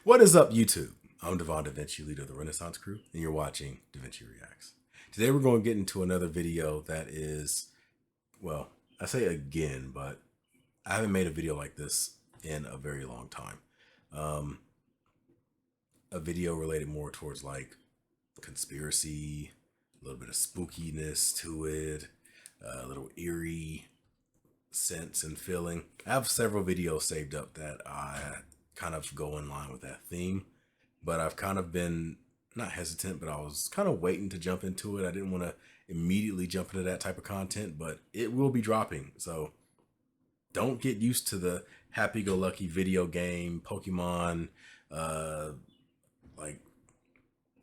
What is up, YouTube? I'm Devon DaVinci, leader of the Renaissance Crew, and you're watching DaVinci Reacts. Today we're going to get into another video that is, well, I say again, but I haven't made a video like this in a very long time. A video related more towards like conspiracy, a little bit of spookiness to it, a little eerie sense and feeling. I have several videos saved up that I kind of go in line with that theme, but I've kind of been not hesitant, but I was kind of waiting to jump into it. I didn't want to immediately jump into that type of content, but it will be dropping. So don't get used to the happy-go-lucky video game, Pokemon, like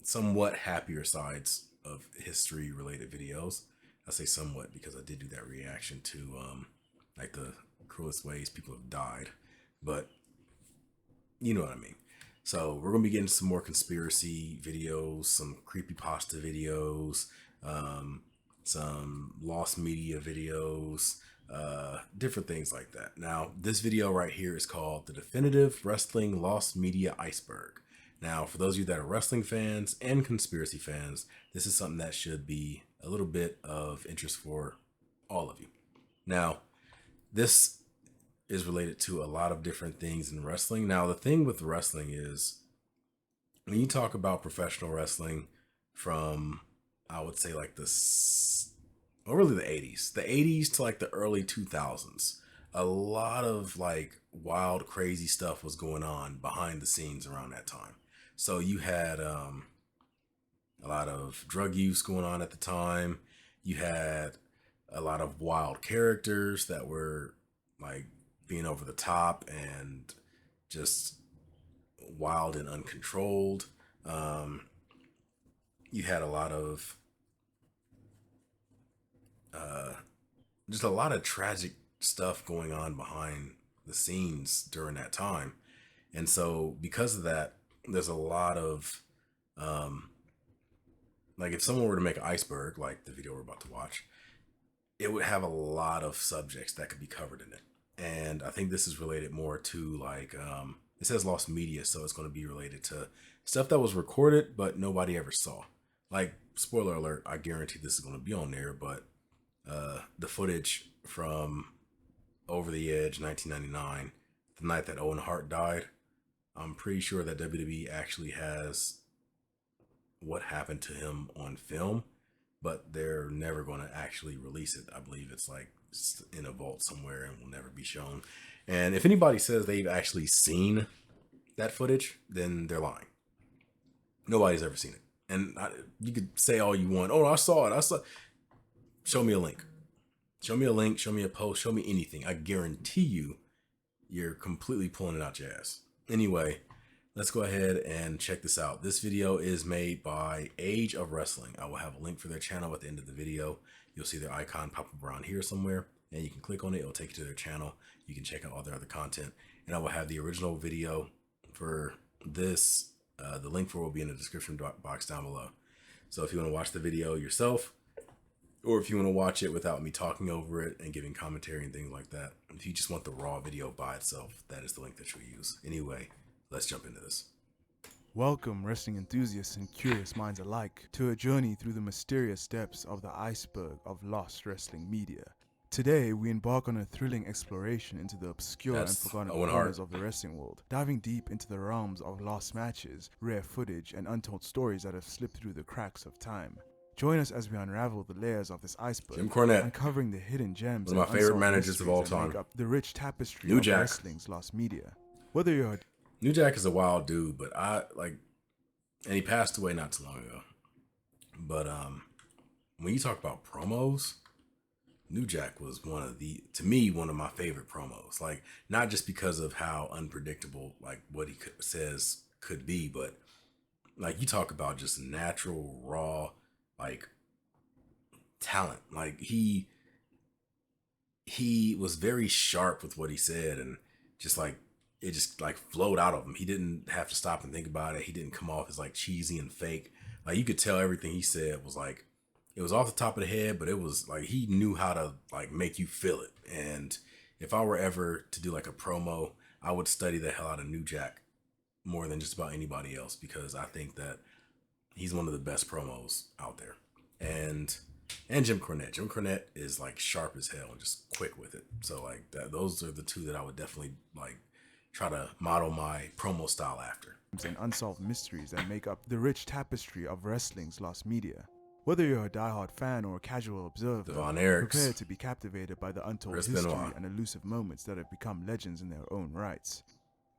somewhat happier sides of history related videos. I say somewhat because I did do that reaction to like the cruelest ways people have died, but you know what I mean. So we're gonna be getting some more conspiracy videos, some creepypasta videos, some lost media videos, different things like that. Now, this video right here is called The Definitive Wrestling Lost Media Iceberg. Now, for those of you that are wrestling fans and conspiracy fans, this is something that should be a little bit of interest for all of you. Now, this is related to a lot of different things in wrestling. Now, the thing with wrestling is when you talk about professional wrestling from, I would say like really the 80s, to like the early 2000s, a lot of like wild, crazy stuff was going on behind the scenes around that time. So you had a lot of drug use going on at the time. You had a lot of wild characters that were like being over the top and just wild and uncontrolled. You had a lot of just a lot of tragic stuff going on behind the scenes during that time. And so because of that, there's a lot of like if someone were to make an iceberg like the video we're about to watch, it would have a lot of subjects that could be covered in it. And I think this is related more to like, it says lost media, so it's going to be related to stuff that was recorded, but nobody ever saw. Like, spoiler alert, I guarantee this is going to be on there, but the footage from Over the Edge 1999, the night that Owen Hart died, I'm pretty sure that WWE actually has what happened to him on film, but they're never going to actually release it. I believe it's like in a vault somewhere and will never be shown. And if anybody says they've actually seen that footage, then they're lying. Nobody's ever seen it. And you could say all you want. Oh, I saw it. I saw. Show me a link. Show me a link. Show me a post. Show me anything. I guarantee you, you're completely pulling it out your ass. Anyway, let's go ahead and check this out. This video is made by Age of Wrestling. I will have a link for their channel at the end of the video. You'll see their icon pop up around here somewhere, and you can click on it. It'll take you to their channel. You can check out all their other content, and I will have the original video for this. The link for it will be in the description box down below. So if you want to watch the video yourself, or if you want to watch it without me talking over it and giving commentary and things like that, if you just want the raw video by itself, that is the link that you'll use. Anyway, let's jump into this. Welcome, wrestling enthusiasts and curious minds alike, to a journey through the mysterious depths of the iceberg of lost wrestling media. Today, we embark on a thrilling exploration into the obscure and forgotten corners of the wrestling world, diving deep into the realms of lost matches, rare footage, and untold stories that have slipped through the cracks of time. Join us as we unravel the layers of this iceberg, uncovering the hidden gems one of my favorite managers of all time, make up the rich tapestry of wrestling's lost media. Whether you're New Jack is a wild dude, but and he passed away not too long ago. But when you talk about promos, New Jack was one of my favorite promos. Like, not just because of how unpredictable like what he says could be, but like you talk about just natural, raw, like talent. Like he was very sharp with what he said, and just like it just like flowed out of him. He didn't have to stop and think about it. He didn't come off as like cheesy and fake. Like, you could tell everything he said was like, it was off the top of the head, but it was like he knew how to like make you feel it. And if I were ever to do like a promo, I would study the hell out of New Jack more than just about anybody else, because I think that he's one of the best promos out there. And Jim Cornette. Jim Cornette is like sharp as hell and just quick with it. So like that, those are the two that I would definitely like try to model my promo style after. And unsolved mysteries that make up the rich tapestry of wrestling's lost media. Whether you're a diehard fan or a casual observer, Devon, prepare to be captivated by the untold Chris history Benoit, and elusive moments that have become legends in their own rights.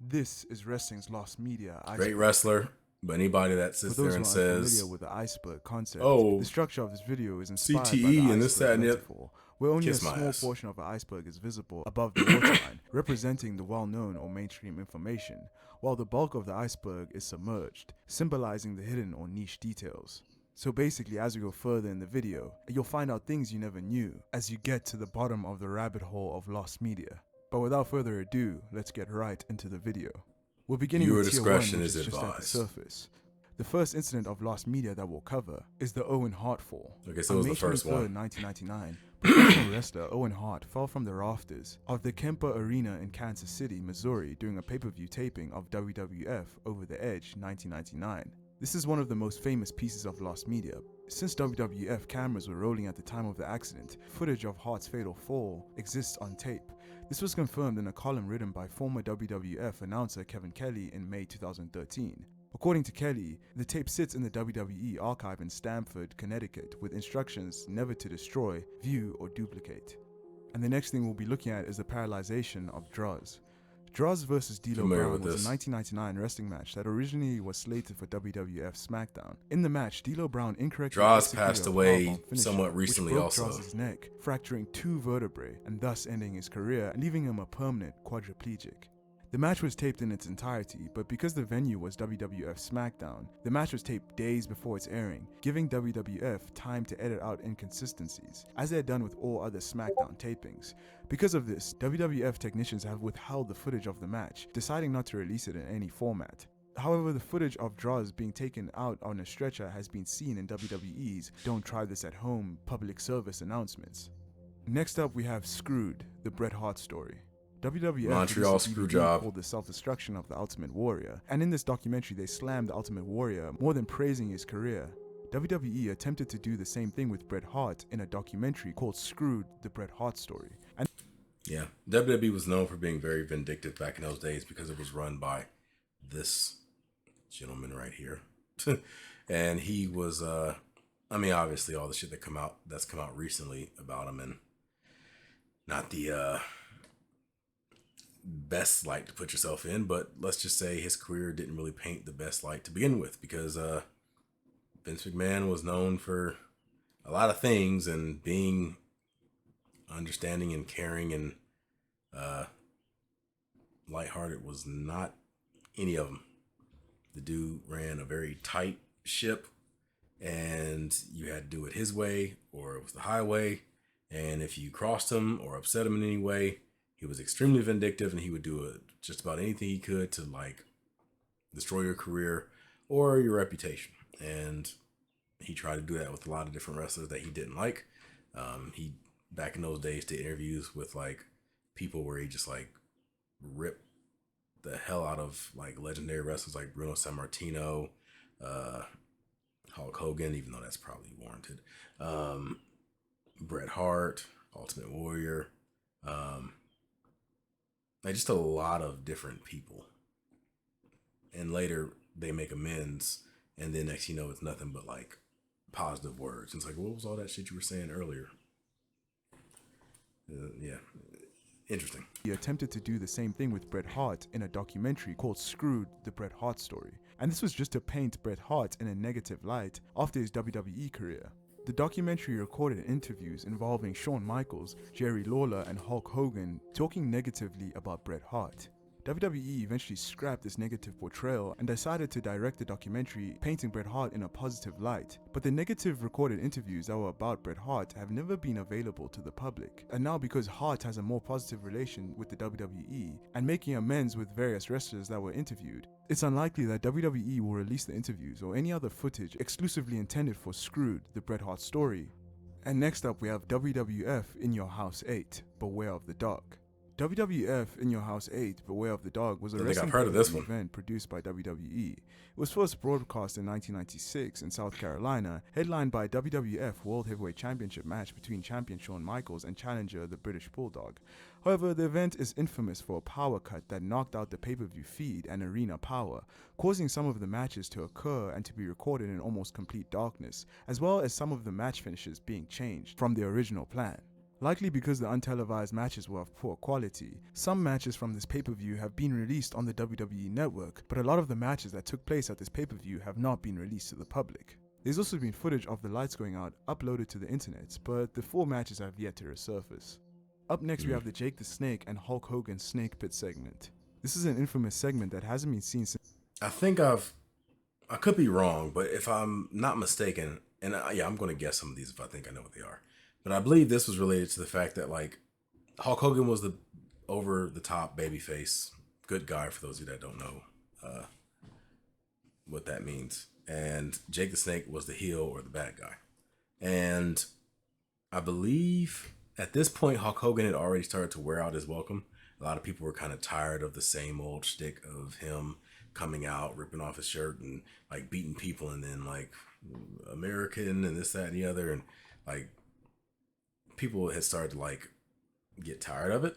This is wrestling's lost media. Great wrestler, but anybody that sits there and says, familiar with the iceberg concept, "Oh, the structure of this video is inspired CTE by the and this, that, and the other," where only a kiss my small ass. portion of the iceberg is visible above the waterline, representing the well-known or mainstream information, while the bulk of the iceberg is submerged, symbolizing the hidden or niche details. So basically, as we go further in the video, you'll find out things you never knew as you get to the bottom of the rabbit hole of lost media. But without further ado, let's get right into the video. We're beginning Viewer with Tier 1, discretion which is is just at the advised. surface. The first incident of lost media that we'll cover is the Owen Hart fall. Okay, so it was the first On May one. 23rd, 1999, professional wrestler Owen Hart fell from the rafters of the Kemper Arena in Kansas City, Missouri during a pay-per-view taping of WWF Over the Edge 1999. This is one of the most famous pieces of lost media. Since WWF cameras were rolling at the time of the accident, footage of Hart's fatal fall exists on tape. This was confirmed in a column written by former WWF announcer Kevin Kelly in May 2013. According to Kelly, the tape sits in the WWE archive in Stamford, Connecticut, with instructions never to destroy, view, or duplicate. And the next thing we'll be looking at is the paralyzation of Droz. Droz vs. D'Lo Brown was a 1999 wrestling match that originally was slated for WWF SmackDown. In the match, D'Lo Brown incorrectly Droz executed passed a away powerbomb finisher, somewhat recently which broke also. Droz's neck, fracturing 2 vertebrae, and thus ending his career and leaving him a permanent quadriplegic. The match was taped in its entirety, but because the venue was WWF SmackDown, the match was taped days before its airing, giving WWF time to edit out inconsistencies, as they had done with all other SmackDown tapings. Because of this, WWF technicians have withheld the footage of the match, deciding not to release it in any format. However, the footage of Droz being taken out on a stretcher has been seen in WWE's "Don't Try This at Home" public service announcements. Next up, we have Screwed, the Bret Hart story. WWF Montreal released a DVD Screwjob. called The Self-Destruction of the Ultimate Warrior, and in this documentary they slammed the Ultimate Warrior more than praising his career. WWE attempted to do the same thing with Bret Hart in a documentary called Screwed, the Bret Hart Story. And Yeah, WWE was known for being very vindictive back in those days because it was run by this gentleman right here. And he was, I mean, obviously all the shit that's come out recently about him, and not the best light to put yourself in, but let's just say his career didn't really paint the best light to begin with, because Vince McMahon was known for a lot of things, and being understanding and caring and lighthearted was not any of them. The dude ran a very tight ship, and you had to do it his way or it was the highway. And if you crossed him or upset him in any way, he was extremely vindictive, and he would do just about anything he could to like destroy your career or your reputation. And he tried to do that with a lot of different wrestlers that he didn't like. He back in those days did interviews with like people where he just like ripped the hell out of like legendary wrestlers like Bruno Sammartino, Hulk Hogan, even though that's probably warranted, Bret Hart, Ultimate Warrior, like just a lot of different people. And later they make amends, and then next you know it's nothing but like positive words. And it's like, what was all that shit you were saying earlier? Yeah, interesting. he attempted to do the same thing with Bret Hart in a documentary called Screwed, the Bret Hart Story. And this was just to paint Bret Hart in a negative light after his WWE career. The documentary recorded interviews involving Shawn Michaels, Jerry Lawler, and Hulk Hogan talking negatively about Bret Hart. WWE eventually scrapped this negative portrayal and decided to direct the documentary painting Bret Hart in a positive light. But the negative recorded interviews that were about Bret Hart have never been available to the public. And now, because Hart has a more positive relation with the WWE and making amends with various wrestlers that were interviewed, it's unlikely that WWE will release the interviews or any other footage exclusively intended for Screwed, the Bret Hart Story. And next up we have WWF In Your House 8, Beware of the Dark. WWF In Your House 8, Beware of the Dog was a I think I've wrestling heard of this pay-per-view one. event produced by WWE. It was first broadcast in 1996 in South Carolina, headlined by a WWF World Heavyweight Championship match between champion Shawn Michaels and challenger the British Bulldog. However, the event is infamous for a power cut that knocked out the pay-per-view feed and arena power, causing some of the matches to occur and to be recorded in almost complete darkness, as well as some of the match finishes being changed from the original plan. Likely because the untelevised matches were of poor quality, some matches from this pay-per-view have been released on the WWE network, but a lot of the matches that took place at this pay-per-view have not been released to the public. There's also been footage of the lights going out uploaded to the internet, but the full matches have yet to resurface. Up next we have the Jake the Snake and Hulk Hogan Snake Pit segment. This is an infamous segment that hasn't been seen since... I could be wrong, but if I'm not mistaken, and I'm going to guess some of these if I think I know what they are. But I believe this was related to the fact that like Hulk Hogan was the over the top babyface, good guy for those of you that don't know what that means. And Jake the Snake was the heel or the bad guy. And I believe at this point Hulk Hogan had already started to wear out his welcome. A lot of people were kind of tired of the same old shtick of him coming out, ripping off his shirt and like beating people and then like American and this, that, and the other. And like people had started to like get tired of it.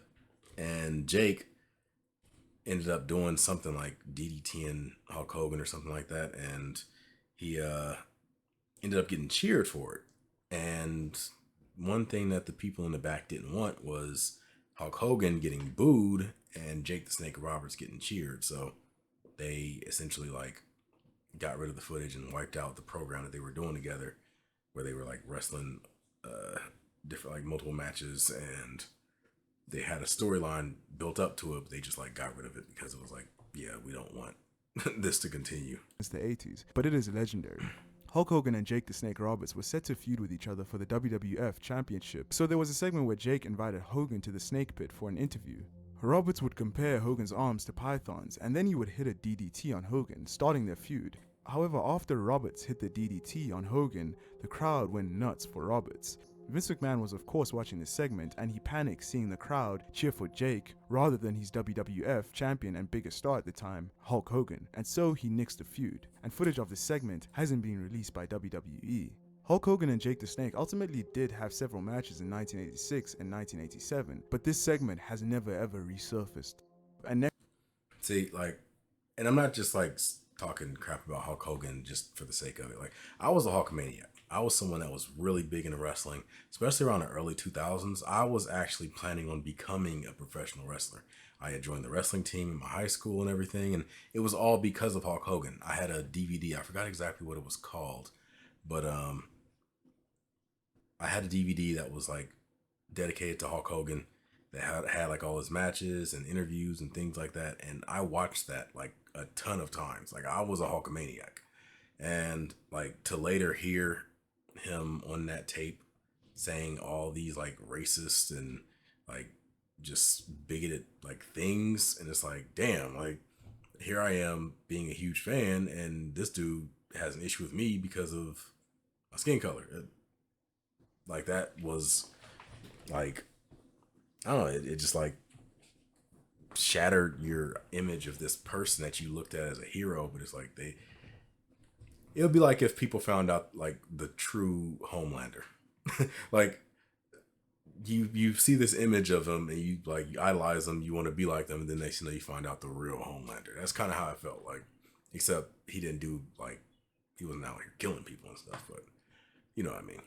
And Jake ended up doing something like DDTing Hulk Hogan or something like that. And he ended up getting cheered for it. And one thing that the people in the back didn't want was Hulk Hogan getting booed and Jake the Snake Roberts getting cheered. So they essentially like got rid of the footage and wiped out the program that they were doing together, where they were like wrestling different like multiple matches, and they had a storyline built up to it, but they just like got rid of it because it was like, yeah, we don't want this to continue. It's the 80s, but it is legendary. Hulk Hogan and Jake the Snake Roberts were set to feud with each other for the WWF Championship, so there was a segment where Jake invited Hogan to the Snake Pit for an interview. Roberts would compare Hogan's arms to pythons, and then he would hit a DDT on Hogan, starting their feud. However, after Roberts hit the DDT on Hogan, the crowd went nuts for Roberts. Vince McMahon was of course watching this segment, and he panicked seeing the crowd cheer for Jake rather than his WWF champion and biggest star at the time, Hulk Hogan, and so he nixed the feud, and footage of this segment hasn't been released by WWE. Hulk Hogan and Jake the Snake ultimately did have several matches in 1986 and 1987, but this segment has never ever resurfaced. And See, like, and I'm not just like talking crap about Hulk Hogan just for the sake of it. Like, I was a Hulkamaniac. I was someone that was really big into wrestling, especially around the early 2000s. I was actually planning on becoming a professional wrestler. I had joined the wrestling team in my high school and everything, and it was all because of Hulk Hogan. I had a DVD. I forgot exactly what it was called, but I had a DVD that was like dedicated to Hulk Hogan that had like all his matches and interviews and things like that. And I watched that like a ton of times. Like, I was a Hulkamaniac. And like to later hear him on that tape saying all these like racist and like just bigoted like things, and it's like, damn, like here I am being a huge fan, and this dude has an issue with me because of my skin color. Like, that was like, I don't know, it just like shattered your image of this person that you looked at as a hero. But it's like it would be like if people found out like the true Homelander. Like, you see this image of him and you idolize them, you want to be like them, and then next thing you find out the real Homelander. That's kind of how I felt like, except he didn't do like, he wasn't out here killing people and stuff, but you know what I mean.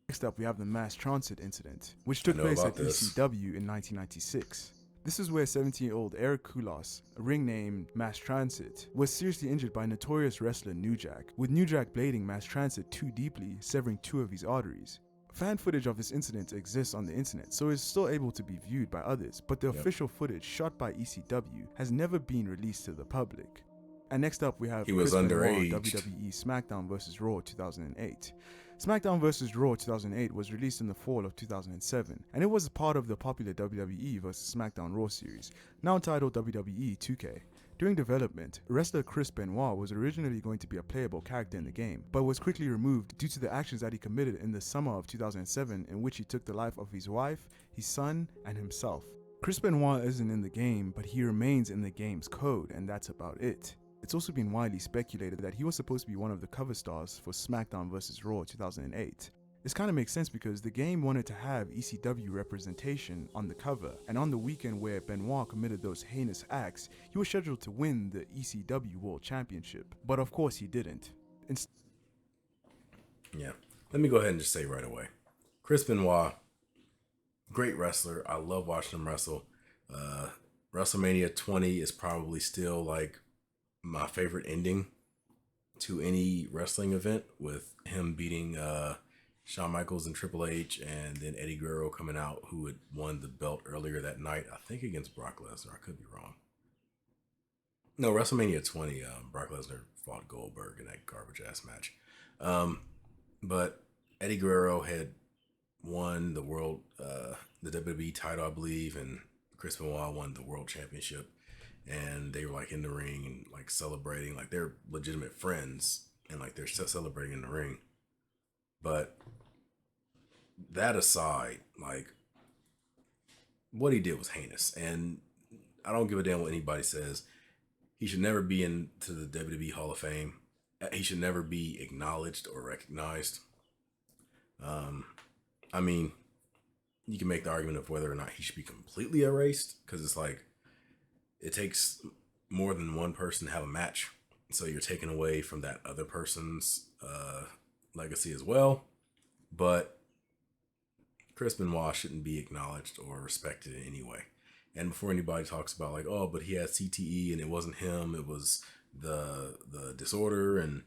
next up we have the mass transit incident, which took place at ECW in 1996. This is where 17-year-old Eric Koulos, a ring named Mass Transit, was seriously injured by notorious wrestler New Jack, with New Jack blading Mass Transit too deeply, severing 2 of his arteries. Fan footage of this incident exists on the internet, so it's still able to be viewed by others, but the official footage shot by ECW has never been released to the public. And next up we have he was underage. WWE SmackDown vs. Raw 2008. SmackDown vs. Raw 2008 was released in the fall of 2007, and it was part of the popular WWE vs. SmackDown Raw series, now titled WWE 2K. During development, wrestler Chris Benoit was originally going to be a playable character in the game, but was quickly removed due to the actions that he committed in the summer of 2007, in which he took the life of his wife, his son, and himself. Chris Benoit isn't in the game, but he remains in the game's code, and that's about it. It's also been widely speculated that he was supposed to be one of the cover stars for SmackDown vs. Raw 2008. This kind of makes sense because the game wanted to have ECW representation on the cover, and on the weekend where Benoit committed those heinous acts, he was scheduled to win the ECW World Championship. But of course he didn't. Yeah. Let me go ahead and just say right away. Chris Benoit, great wrestler. I love watching him wrestle. WrestleMania 20 is probably still like my favorite ending to any wrestling event, with him beating Shawn Michaels and Triple H, and then Eddie Guerrero coming out, who had won the belt earlier that night, I think against Brock Lesnar. I could be wrong. No, WrestleMania 20, Brock Lesnar fought Goldberg in that garbage ass match. But Eddie Guerrero had won the the WWE title, I believe, and Chris Benoit won the World Championship. And they were like in the ring and like celebrating, like they're legitimate friends, and like they're still celebrating in the ring. But that aside, like what he did was heinous, and I don't give a damn what anybody says. He should never be into the WWE Hall of Fame. He should never be acknowledged or recognized. I mean, you can make the argument of whether or not he should be completely erased, because it's like it takes more than one person to have a match, so you're taking away from that other person's legacy as well. But Chris Benoit shouldn't be acknowledged or respected in any way. And before anybody talks about like, oh, but he had CTE and it wasn't him, it was the disorder, and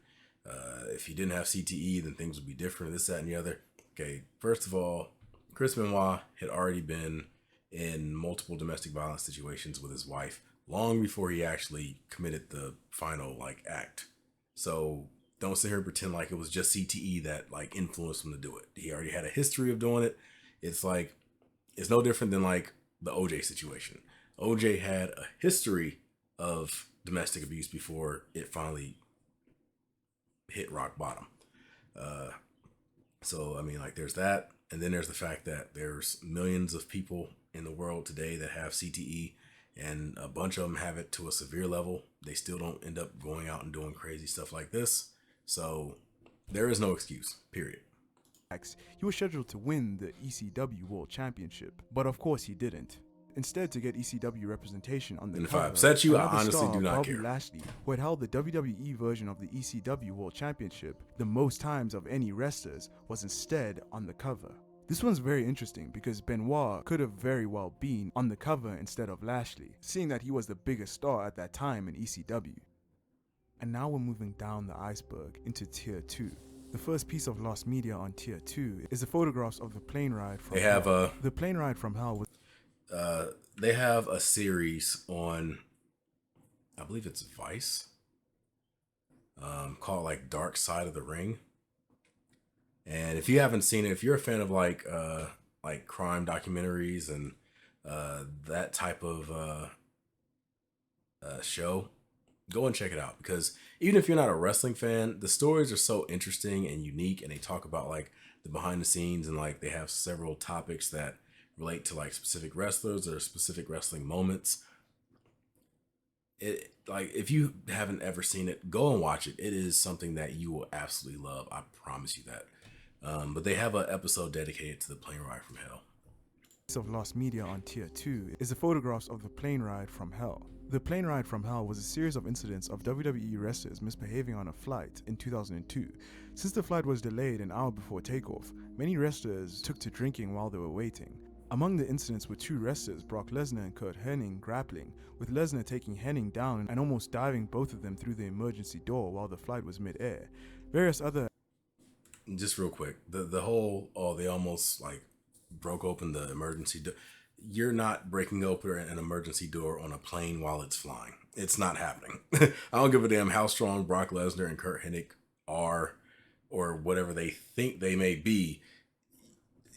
if he didn't have CTE, then things would be different, this, that, and the other. Okay, first of all, Chris Benoit had already been in multiple domestic violence situations with his wife long before he actually committed the final like act. So don't sit here and pretend like it was just CTE that like influenced him to do it. He already had a history of doing it. It's like, it's no different than like the OJ situation. OJ had a history of domestic abuse before it finally hit rock bottom. So, I mean, like there's that. And then there's the fact that there's millions of people in the world today that have CTE, and a bunch of them have it to a severe level. They still don't end up going out and doing crazy stuff like this. So there is no excuse, period. He was scheduled to win the ECW World Championship, but of course he didn't. Instead, to get ECW representation on the And if cover, I upset you, I another honestly star, do not Bobby care. Lashley, who had held the WWE version of the ECW World Championship the most times of any wrestlers, was instead on the cover. This one's very interesting because Benoit could have very well been on the cover instead of Lashley, seeing that he was the biggest star at that time in ECW. And now we're moving down the iceberg into Tier 2. The first piece of lost media on Tier 2 is the photographs of the plane ride from hell. The plane ride from hell was... They have a series on, I believe it's Vice, called like Dark Side of the Ring. And if you haven't seen it, if you're a fan of like crime documentaries and that type of show, go and check it out, because even if you're not a wrestling fan, the stories are so interesting and unique, and they talk about like the behind the scenes, and like they have several topics that relate to like specific wrestlers or specific wrestling moments. It, like, if you haven't ever seen it, go and watch it. It is something that you will absolutely love. I promise you that. But they have an episode dedicated to the plane ride from hell. Of lost media on Tier 2 is the photographs of the plane ride from hell. The plane ride from hell was a series of incidents of WWE wrestlers misbehaving on a flight in 2002. Since the flight was delayed an hour before takeoff, many wrestlers took to drinking while they were waiting. Among the incidents were two wrestlers, Brock Lesnar and Kurt Hennig, grappling, with Lesnar taking Hennig down and almost diving both of them through the emergency door while the flight was mid-air. Various other... Just real quick, the whole, oh, they almost like broke open the emergency door. You're not breaking open an emergency door on a plane while it's flying. It's not happening. I don't give a damn how strong Brock Lesnar and Kurt Hennig are, or whatever they think they may be.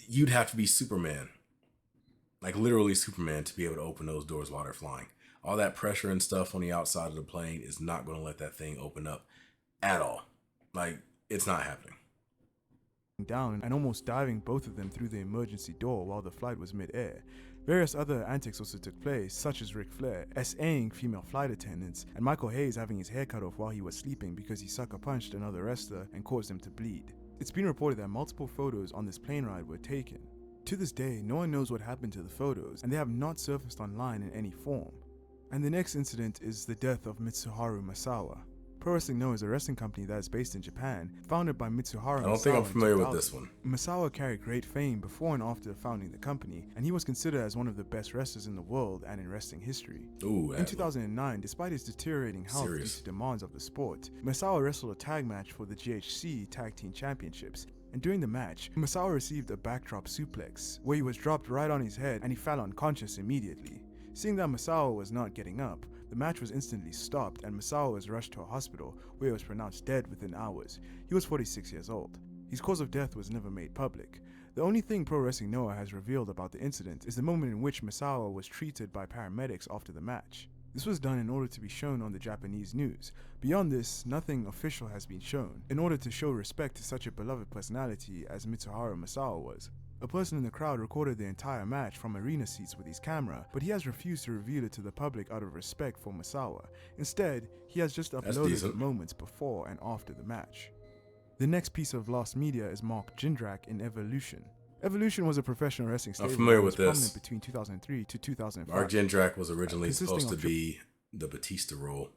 You'd have to be Superman, like literally Superman, to be able to open those doors while they're flying. All that pressure and stuff on the outside of the plane is not going to let that thing open up at all. Like, it's not happening. Down and almost diving both of them through the emergency door while the flight was mid-air. Various other antics also took place, such as Ric Flair SAing female flight attendants and Michael Hayes having his hair cut off while he was sleeping because he sucker punched another wrestler and caused him to bleed. It's been reported that multiple photos on this plane ride were taken. To this day, no one knows what happened to the photos, and they have not surfaced online in any form. And the next incident is the death of Mitsuharu Misawa. Pro Wrestling Noah is a wrestling company that is based in Japan, founded by Mitsuharu Misawa. I don't think I'm familiar with this one. Misawa carried great fame before and after founding the company, and he was considered as one of the best wrestlers in the world and in wrestling history. In 2009, despite his deteriorating health due to demands of the sport, Misawa wrestled a tag match for the GHC Tag Team Championships. And during the match, Misawa received a backdrop suplex, where he was dropped right on his head and he fell unconscious immediately. Seeing that Misawa was not getting up, the match was instantly stopped and Misawa was rushed to a hospital where he was pronounced dead within hours. He was 46 years old. His cause of death was never made public. The only thing Pro Wrestling Noah has revealed about the incident is the moment in which Misawa was treated by paramedics after the match. This was done in order to be shown on the Japanese news. Beyond this, nothing official has been shown, in order to show respect to such a beloved personality as Mitsuharu Misawa was. A person in the crowd recorded the entire match from arena seats with his camera, but he has refused to reveal it to the public out of respect for Misawa. Instead, he has just uploaded the moments before and after the match. The next piece of lost media is Mark Jindrak in Evolution. Evolution was a professional wrestling stable I'm familiar that with was this. prominent between 2003 to 2005. Mark Jindrak was originally supposed to be the Batista role.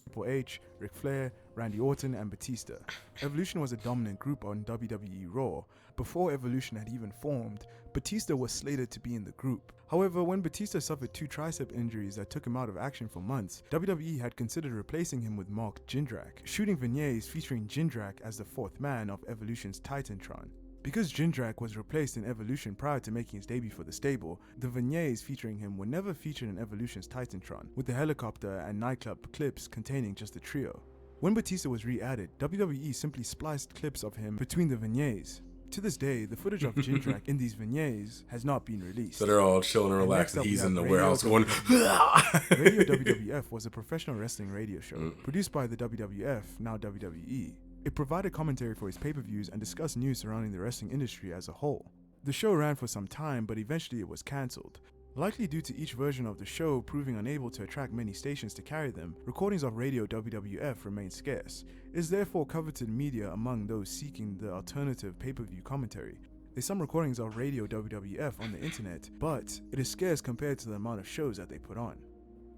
Triple H, Ric Flair, Randy Orton, and Batista. Evolution was a dominant group on WWE Raw. Before Evolution had even formed, Batista was slated to be in the group. However, when Batista suffered 2 tricep injuries that took him out of action for months, WWE had considered replacing him with Mark Jindrak, shooting vignettes featuring Jindrak as the 4th man of Evolution's Titantron. Because Jindrak was replaced in Evolution prior to making his debut for the stable, the vignettes featuring him were never featured in Evolution's Titantron, with the helicopter and nightclub clips containing just the trio. When Batista was re-added, WWE simply spliced clips of him between the vignettes. To this day, the footage of Jindrak in these vignettes has not been released. So they're all chilling and relaxed, and he's in the warehouse going... Radio WWF was a professional wrestling radio show, produced by the WWF, now WWE. It provided commentary for its pay-per-views and discussed news surrounding the wrestling industry as a whole. The show ran for some time, but eventually it was cancelled. Likely due to each version of the show proving unable to attract many stations to carry them, recordings of Radio WWF remain scarce. It is therefore coveted media among those seeking the alternative pay-per-view commentary. There's some recordings of Radio WWF on the internet, but it is scarce compared to the amount of shows that they put on.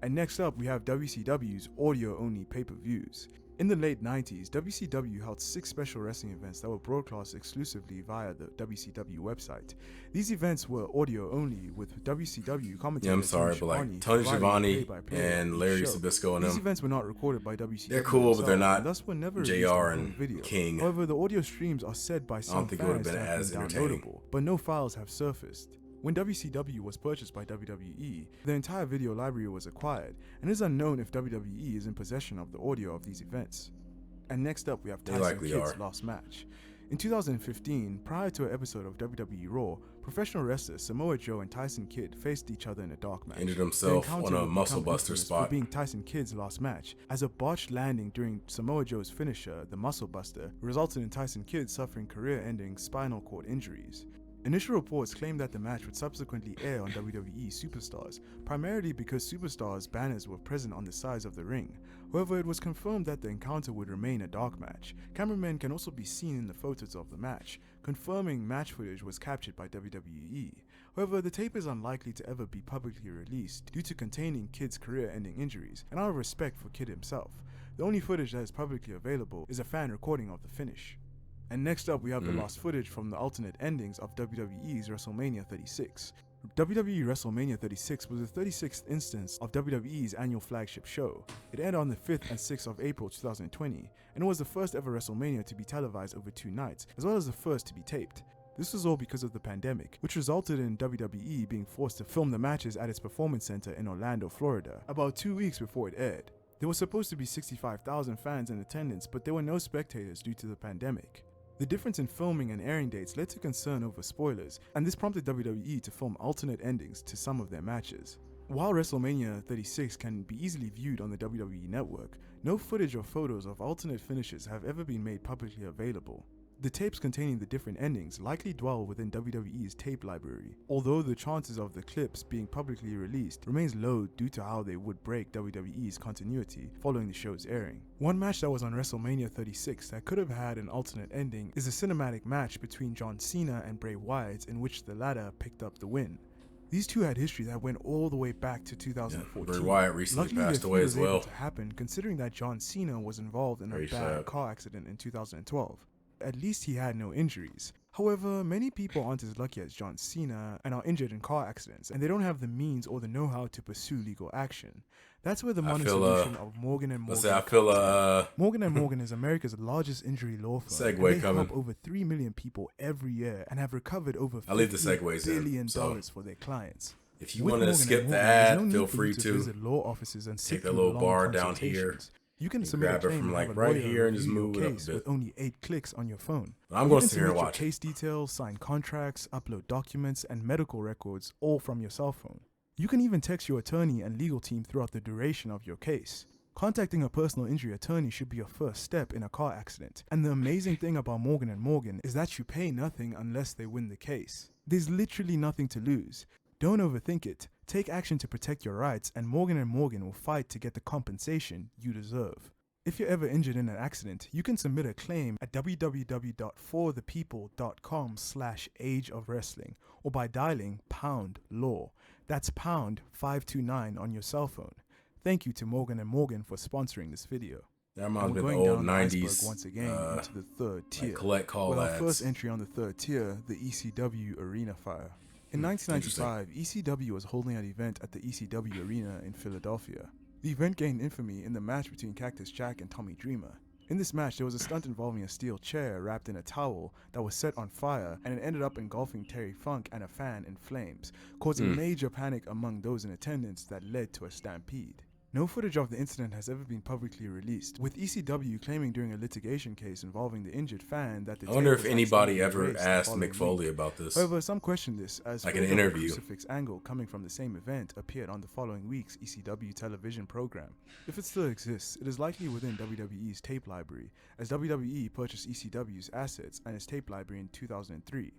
And next up we have WCW's audio-only pay-per-views. In the late 90s, WCW held 6 special wrestling events that were broadcast exclusively via the WCW website. These events were audio only, with WCW commentators. Yeah, I'm sorry, but like Tony Schiavone and Larry Zbyszko and These them. events were not recorded by WCW. They're cool, but they're not and thus were never JR and video. King. However, the audio streams are said by some think it would have fans been to have as been entertaining. downloadable, but no files have surfaced. When WCW was purchased by WWE, the entire video library was acquired, and it is unknown if WWE is in possession of the audio of these events. And next up, we have Tyson Kidd's last match. In 2015, prior to an episode of WWE Raw, professional wrestlers Samoa Joe and Tyson Kidd faced each other in a dark match. Injured himself on a muscle buster spot. For being Tyson Kidd's last match, as a botched landing during Samoa Joe's finisher, the muscle buster, resulted in Tyson Kidd suffering career-ending spinal cord injuries. Initial reports claimed that the match would subsequently air on WWE Superstars, primarily because Superstars banners were present on the sides of the ring. However, it was confirmed that the encounter would remain a dark match. Cameramen can also be seen in the photos of the match, confirming match footage was captured by WWE. However, the tape is unlikely to ever be publicly released due to containing Kidd's career-ending injuries, and out of respect for Kidd himself. The only footage that is publicly available is a fan recording of the finish. And next up, we have the lost footage from the alternate endings of WWE's WrestleMania 36. WWE WrestleMania 36 was the 36th instance of WWE's annual flagship show. It aired on the 5th and 6th of April 2020, and it was the first ever WrestleMania to be televised over 2 nights, as well as the first to be taped. This was all because of the pandemic, which resulted in WWE being forced to film the matches at its performance center in Orlando, Florida, about 2 weeks before it aired. There were supposed to be 65,000 fans in attendance, but there were no spectators due to the pandemic. The difference in filming and airing dates led to concern over spoilers, and this prompted WWE to film alternate endings to some of their matches. While WrestleMania 36 can be easily viewed on the WWE network, no footage or photos of alternate finishes have ever been made publicly available. The tapes containing the different endings likely dwell within WWE's tape library, although the chances of the clips being publicly released remains low due to how they would break WWE's continuity following the show's airing. One match that was on WrestleMania 36 that could have had an alternate ending is a cinematic match between John Cena and Bray Wyatt in which the latter picked up the win. These two had history that went all the way back to 2014. Bray Wyatt recently passed away as well. Was able to happen considering that John Cena was involved in a bad car accident in 2012. At least he had no injuries. However, many people aren't as lucky as John Cena and are injured in car accidents, and they don't have the means or the know-how to pursue legal action. That's where the modern solution of Morgan and Morgan Morgan and Morgan is America's largest injury law firm. They help over 3 million people every year and have recovered over $50 billion for their clients. If you want to skip the ad, feel free to visit law offices and take the little bar down here. You can submit a claim from like right here and just move it up a bit with only 8 clicks on your phone. I'm going to sit here and watch case details, sign contracts, upload documents, and medical records all from your cell phone. You can even text your attorney and legal team throughout the duration of your case. Contacting a personal injury attorney should be your first step in a car accident. And the amazing thing about Morgan & Morgan is that you pay nothing unless they win the case. There's literally nothing to lose. Don't overthink it. Take action to protect your rights, and Morgan & Morgan will fight to get the compensation you deserve. If you're ever injured in an accident, you can submit a claim at www.forthepeople.com/ageofwrestling or by dialing #law. That's #529 on your cell phone. Thank you to Morgan & Morgan for sponsoring this video. That reminds me of the old 90s. Iceberg once again into the third tier. Like collect call with ads. Our first entry on the third tier, the ECW Arena Fire. In 1995, ECW was holding an event at the ECW Arena in Philadelphia. The event gained infamy in the match between Cactus Jack and Tommy Dreamer. In this match, there was a stunt involving a steel chair wrapped in a towel that was set on fire, and it ended up engulfing Terry Funk and a fan in flames, causing major panic among those in attendance that led to a stampede. No footage of the incident has ever been publicly released, with ECW claiming during a litigation case involving the injured fan that the I wonder if anybody ever asked Mick Foley about this. However, some question this, as like an interview. The crucifix angle coming from the same event appeared on the following week's ECW television program. If it still exists, it is likely within WWE's tape library, as WWE purchased ECW's assets and its tape library in 2003.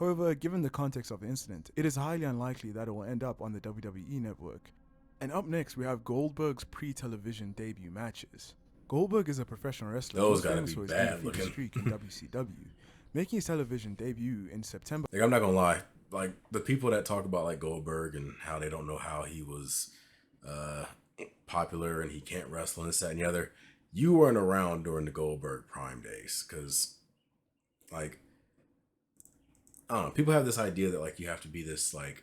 However, given the context of the incident, it is highly unlikely that it will end up on the WWE network. And up next, we have Goldberg's pre-television debut matches. Goldberg is a professional wrestler. Those gotta be bad looking. Streak in WCW, making his television debut in September. Like, I'm not gonna lie, like the people that talk about like Goldberg and how they don't know how he was popular and he can't wrestle and this, that, and the other. You weren't around during the Goldberg prime days, because like I don't know, people have this idea that like you have to be this like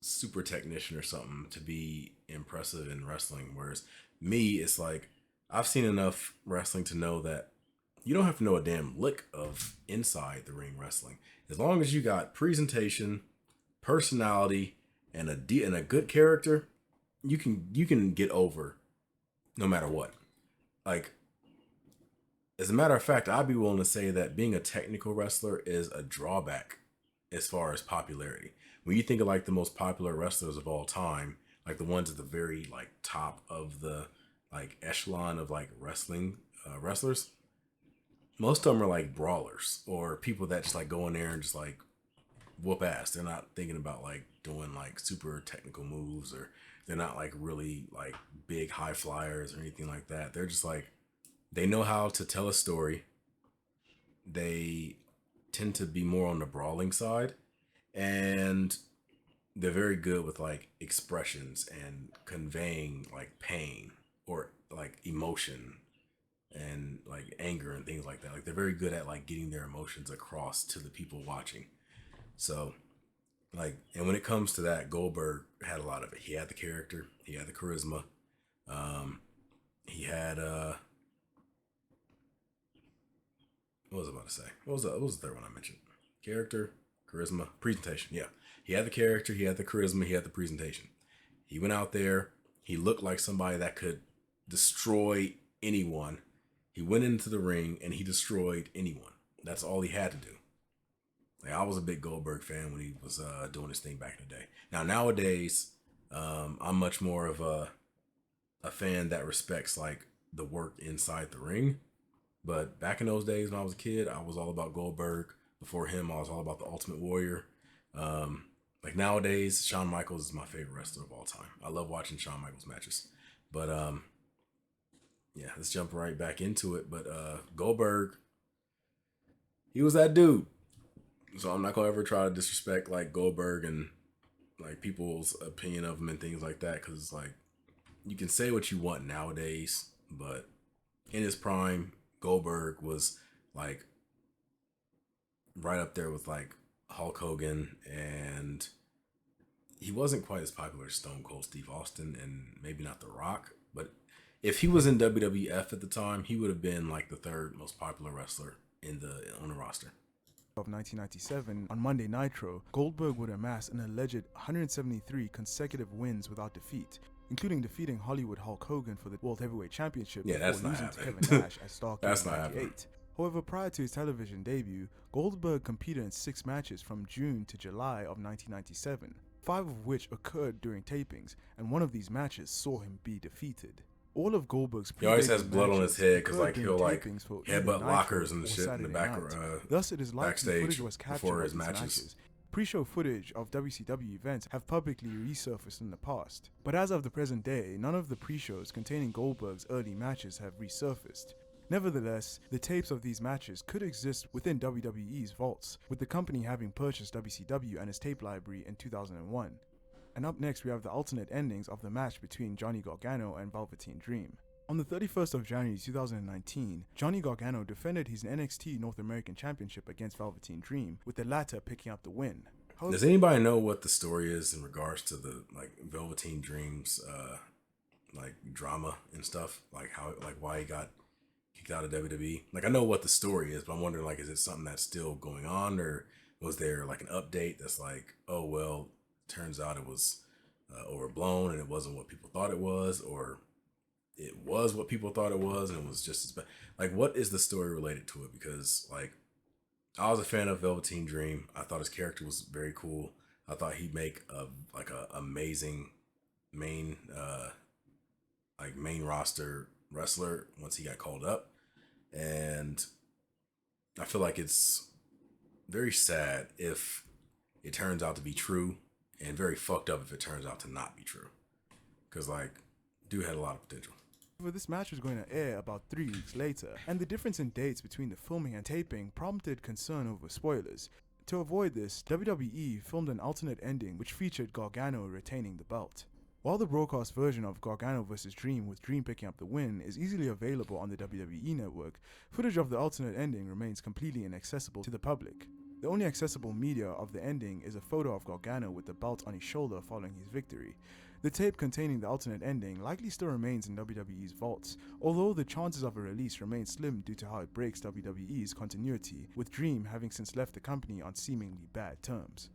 super technician or something to be impressive in wrestling, whereas me, it's like I've seen enough wrestling to know that you don't have to know a damn lick of inside the ring wrestling. As long as you got presentation, personality, and a good character, you can get over no matter what. Like, as a matter of fact, I'd be willing to say that being a technical wrestler is a drawback as far as popularity. When you think of like the most popular wrestlers of all time, like the ones at the very like top of the like echelon of like wrestling wrestlers, most of them are like brawlers or people that just like go in there and just like whoop ass. They're not thinking about like doing like super technical moves, or they're not like really like big high flyers or anything like that. They're just like, they know how to tell a story. They tend to be more on the brawling side. And they're very good with like expressions and conveying like pain or like emotion and like anger and things like that. Like they're very good at like getting their emotions across to the people watching. So like, and when it comes to that, Goldberg had a lot of it. He had the character, he had the charisma. He had what was I about to say? What was the third one I mentioned? Character, charisma, presentation. Yeah. He had the character, he had the charisma, he had the presentation. He went out there, he looked like somebody that could destroy anyone. He went into the ring and he destroyed anyone. That's all he had to do. Like, I was a big Goldberg fan when he was doing his thing back in the day. Now, nowadays, I'm much more of a fan that respects like the work inside the ring. But back in those days when I was a kid, I was all about Goldberg. Before him, I was all about the Ultimate Warrior. Like nowadays, Shawn Michaels is my favorite wrestler of all time. I love watching Shawn Michaels matches. But yeah, let's jump right back into it. But Goldberg, he was that dude. So I'm not gonna ever try to disrespect like Goldberg and like people's opinion of him and things like that, because like you can say what you want nowadays, but in his prime, Goldberg was like right up there with like Hulk Hogan, and he wasn't quite as popular as Stone Cold Steve Austin and maybe not The Rock, but if he was in WWF at the time, he would have been like the third most popular wrestler on the roster. Of 1997, on Monday Nitro, Goldberg would amass an alleged 173 consecutive wins without defeat, including defeating Hollywood Hulk Hogan for the World Heavyweight Championship That's before not losing to happening. Kevin Nash at Starrcade That's in not 98. However, prior to his television debut, Goldberg competed in 6 matches from June to July of 1997, 5 of which occurred during tapings, and one of these matches saw him be defeated. All of Goldberg's He always has pre-debut blood on matches his head because occurred like during he'll like tapings for either headbutt Nitro lockers and or shit in the Saturday back night. or Thus, it is likely backstage footage was captured before of his these matches. Pre-show footage of WCW events have publicly resurfaced in the past, but as of the present day, none of the pre-shows containing Goldberg's early matches have resurfaced. Nevertheless, the tapes of these matches could exist within WWE's vaults, with the company having purchased WCW and its tape library in 2001. And up next we have the alternate endings of the match between Johnny Gargano and Velveteen Dream. On the 31st of January 2019, Johnny Gargano defended his NXT North American Championship against Velveteen Dream, with the latter picking up the win. Does anybody know what the story is in regards to the like Velveteen Dreams like drama and stuff? Like how like why he got kicked out of WWE? Like I know what the story is, but I'm wondering like is it something that's still going on, or was there like an update that's like, oh well, turns out it was overblown and it wasn't what people thought it was, or it was what people thought it was and it was just as bad. Like what is the story related to it? Because like I was a fan of Velveteen Dream. I thought his character was very cool. I thought he'd make a amazing main main roster wrestler once he got called up. And I feel like it's very sad if it turns out to be true, and very fucked up if it turns out to not be true. Cause like dude had a lot of potential. This match was going to air about 3 weeks later, and the difference in dates between the filming and taping prompted concern over spoilers. To avoid this, WWE filmed an alternate ending which featured Gargano retaining the belt. While the broadcast version of Gargano vs. Dream with Dream picking up the win is easily available on the WWE network, footage of the alternate ending remains completely inaccessible to the public. The only accessible media of the ending is a photo of Gargano with the belt on his shoulder following his victory. The tape containing the alternate ending likely still remains in WWE's vaults, although the chances of a release remain slim due to how it breaks WWE's continuity, with Dream having since left the company on seemingly bad terms.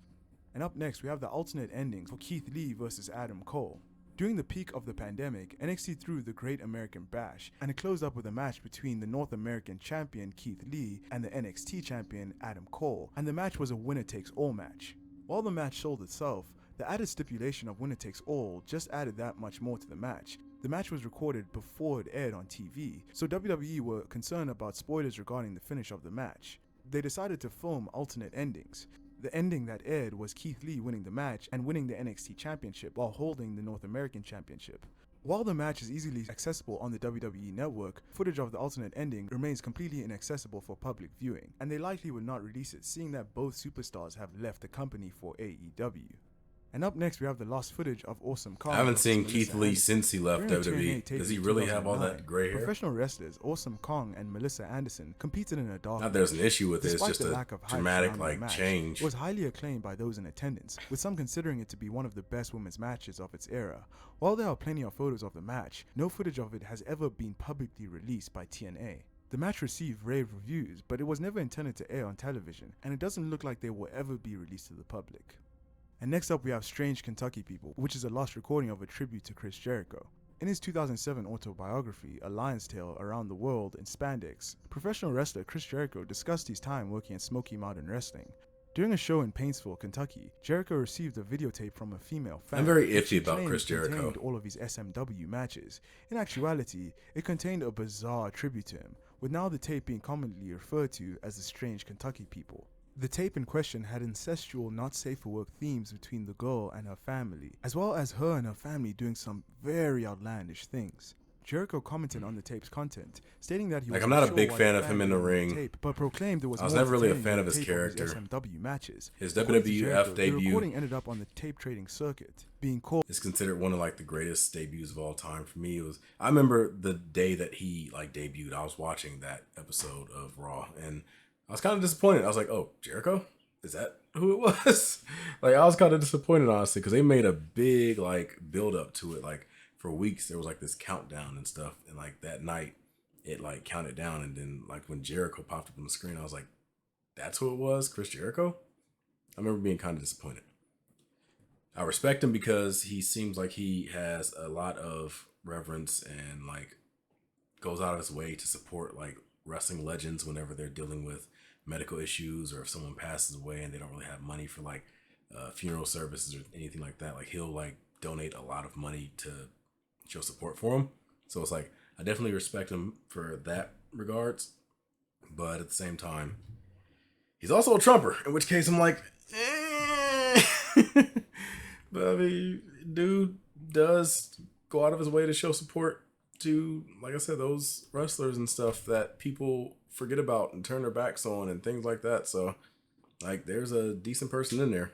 And up next we have the alternate ending for Keith Lee vs. Adam Cole. During the peak of the pandemic, NXT threw the Great American Bash, and it closed up with a match between the North American Champion Keith Lee and the NXT Champion Adam Cole, and the match was a winner-takes-all match. While the match sold itself, the added stipulation of winner takes all just added that much more to the match. The match was recorded before it aired on TV, so WWE were concerned about spoilers regarding the finish of the match. They decided to film alternate endings. The ending that aired was Keith Lee winning the match and winning the NXT Championship while holding the North American Championship. While the match is easily accessible on the WWE network, footage of the alternate ending remains completely inaccessible for public viewing, and they likely would not release it, seeing that both superstars have left the company for AEW. And up next we have the lost footage of Awesome Kong. I haven't seen Keith Lee since he left WWE. Does he really have all that gray hair? Professional wrestlers Awesome Kong and Melissa Anderson competed in a dark Not there's an issue with it, it's just the a lack of hype dramatic surrounding like the match. change. It was highly acclaimed by those in attendance, with some considering it to be one of the best women's matches of its era. While there are plenty of photos of the match, no footage of it has ever been publicly released by TNA. The match received rave reviews, but it was never intended to air on television, and it doesn't look like they will ever be released to the public. And next up we have Strange Kentucky People, which is a lost recording of a tribute to Chris Jericho. In his 2007 autobiography, A Lion's Tale Around the World in Spandex, professional wrestler Chris Jericho discussed his time working at Smoky Mountain Wrestling. During a show in Paintsville, Kentucky, Jericho received a videotape from a female fan. I'm very which iffy about claimed Chris Jericho. contained all of his SMW matches. In actuality, it contained a bizarre tribute to him. with now the tape being commonly referred to as the Strange Kentucky People. The tape in question had incestual, not safe for work themes between the girl and her family, as well as her and her family doing some very outlandish things. Jericho commented on the tape's content, stating that he was I'm not a unsure big why fan the of him fan in the didn't ring. tape, but proclaimed there was I was more never really a entertaining fan than of his the tape character. SMW matches. His According to WWF Jericho, the debut recording ended up on the tape trading circuit, being called is considered one of like the greatest debuts of all time for me. I remember the day that he like debuted. I was watching that episode of Raw, and I was kind of disappointed. I was like, "Oh, Jericho? Is that who it was?" Like, I was kind of disappointed, honestly, because they made a big like build up to it. Like, for weeks there was like this countdown and stuff, and like that night it like counted down, and then like when Jericho popped up on the screen, I was like, "That's who it was, Chris Jericho." I remember being kind of disappointed. I respect him because he seems like he has a lot of reverence and like goes out of his way to support like wrestling legends whenever they're dealing with medical issues, or if someone passes away and they don't really have money for like funeral services or anything like that. Like, he'll like donate a lot of money to show support for him. So it's like, I definitely respect him for that regards, but at the same time, he's also a Trumper, in which case I'm like, eh. But I mean, dude does go out of his way to show support to, like I said, those wrestlers and stuff that people forget about and turn their backs on and things like that. So, like, there's a decent person in there.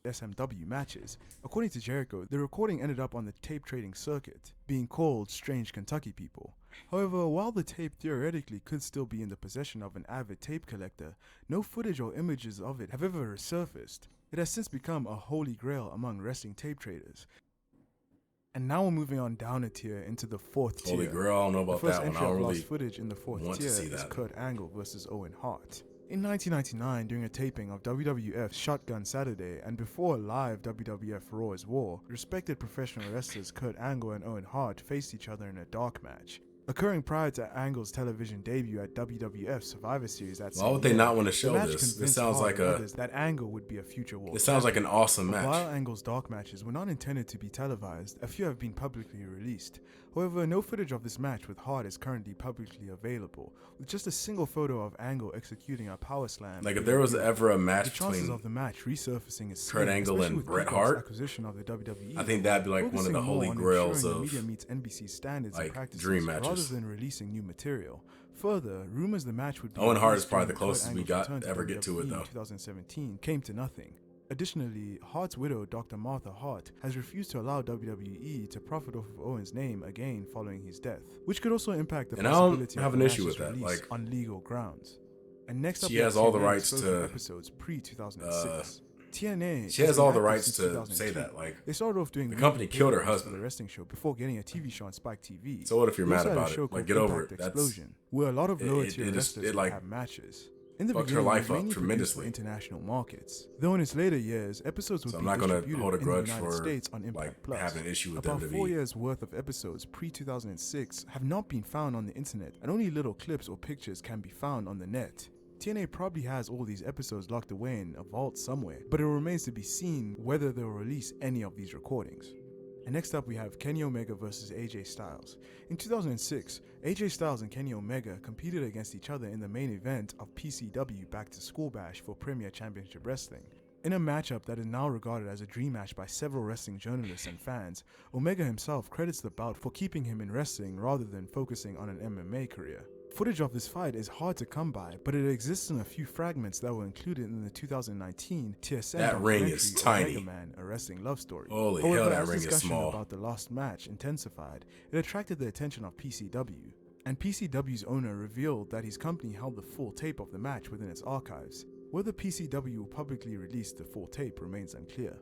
SMW matches. According to Jericho, the recording ended up on the tape trading circuit, being called Strange Kentucky People. However, while the tape theoretically could still be in the possession of an avid tape collector, no footage or images of it have ever resurfaced. It has since become a holy grail among wrestling tape traders. And now we're moving on down a tier into the fourth tier. Holy Grail, I don't know about the first that one. I entry don't of really lost footage in the fourth want to tier see is that. Kurt Angle versus Owen Hart. In 1999, during a taping of WWF's Shotgun Saturday and before a live WWF Raw's War, respected professional wrestlers Kurt Angle and Owen Hart faced each other in a dark match. Occurring prior to Angle's television debut at WWF Survivor Series that same Why would they year, not want to the show match this? This convinced sounds Hart like and a others that Angle would be a future world this sounds like an champion. awesome But match. while Angle's dark matches were not intended to be televised, a few have been publicly released. However, no footage of this match with Hart is currently publicly available, with just a single photo of Angle executing a power slam. Like, if there was ever a the match chances between of the match resurfacing is Kurt slim, Angle especially and with Bret Peacock's Hart, acquisition of the WWE. I think that'd be like one of focusing the more holy on grails ensuring the of media meets NBC standards like and practices dream rather matches. than releasing new material. Further, rumors the match would be Owen Hart released is probably the during Kurt closest we Angle's got return to ever get to it, WWE though. in 2017 came to nothing. Additionally, Hart's widow, Dr. Martha Hart, has refused to allow WWE to profit off of Owen's name again following his death, which could also impact the And I don't possibility have of an the issue match's with that, release like, on legal grounds. And next up, she we have has all the TNA rights exclusive to, episodes pre-2006. TNA she has been all the active rights since to 2002. say that. Like, They started off doing the company killed her for the husband. wrestling show before getting a TV show on Spike TV. So what if you're They mad also had a about show it? Like, called get over Impact it. That's Explosion, where a lot of lower tier it just- wrestlers it, would like, have matches. In the fucked her beginning, it life was up mainly produced for tremendously. international markets. Though in its later years, episodes would So be I'm not gonna distributed hold a in the grudge United for States on Impact like Plus. having an issue with About 4 WWE. years worth of episodes pre-2006 have not been found on the internet, and only little clips or pictures can be found on the net. TNA probably has all these episodes locked away in a vault somewhere, but it remains to be seen whether they'll release any of these recordings. And next up we have Kenny Omega versus AJ Styles. In 2006, AJ Styles and Kenny Omega competed against each other in the main event of PCW Back to School Bash for Premier Championship Wrestling. In a matchup that is now regarded as a dream match by several wrestling journalists and fans, Omega himself credits the bout for keeping him in wrestling rather than focusing on an MMA career. Footage of this fight is hard to come by, but it exists in a few fragments that were included in the 2019 TSN That ring documentary is tiny. Omega Man, A Wrestling Love Story. Holy However, hell, that as ring is discussion small. about the lost match intensified, it attracted the attention of PCW, and PCW's owner revealed that his company held the full tape of the match within its archives. Whether PCW will publicly release the full tape remains unclear.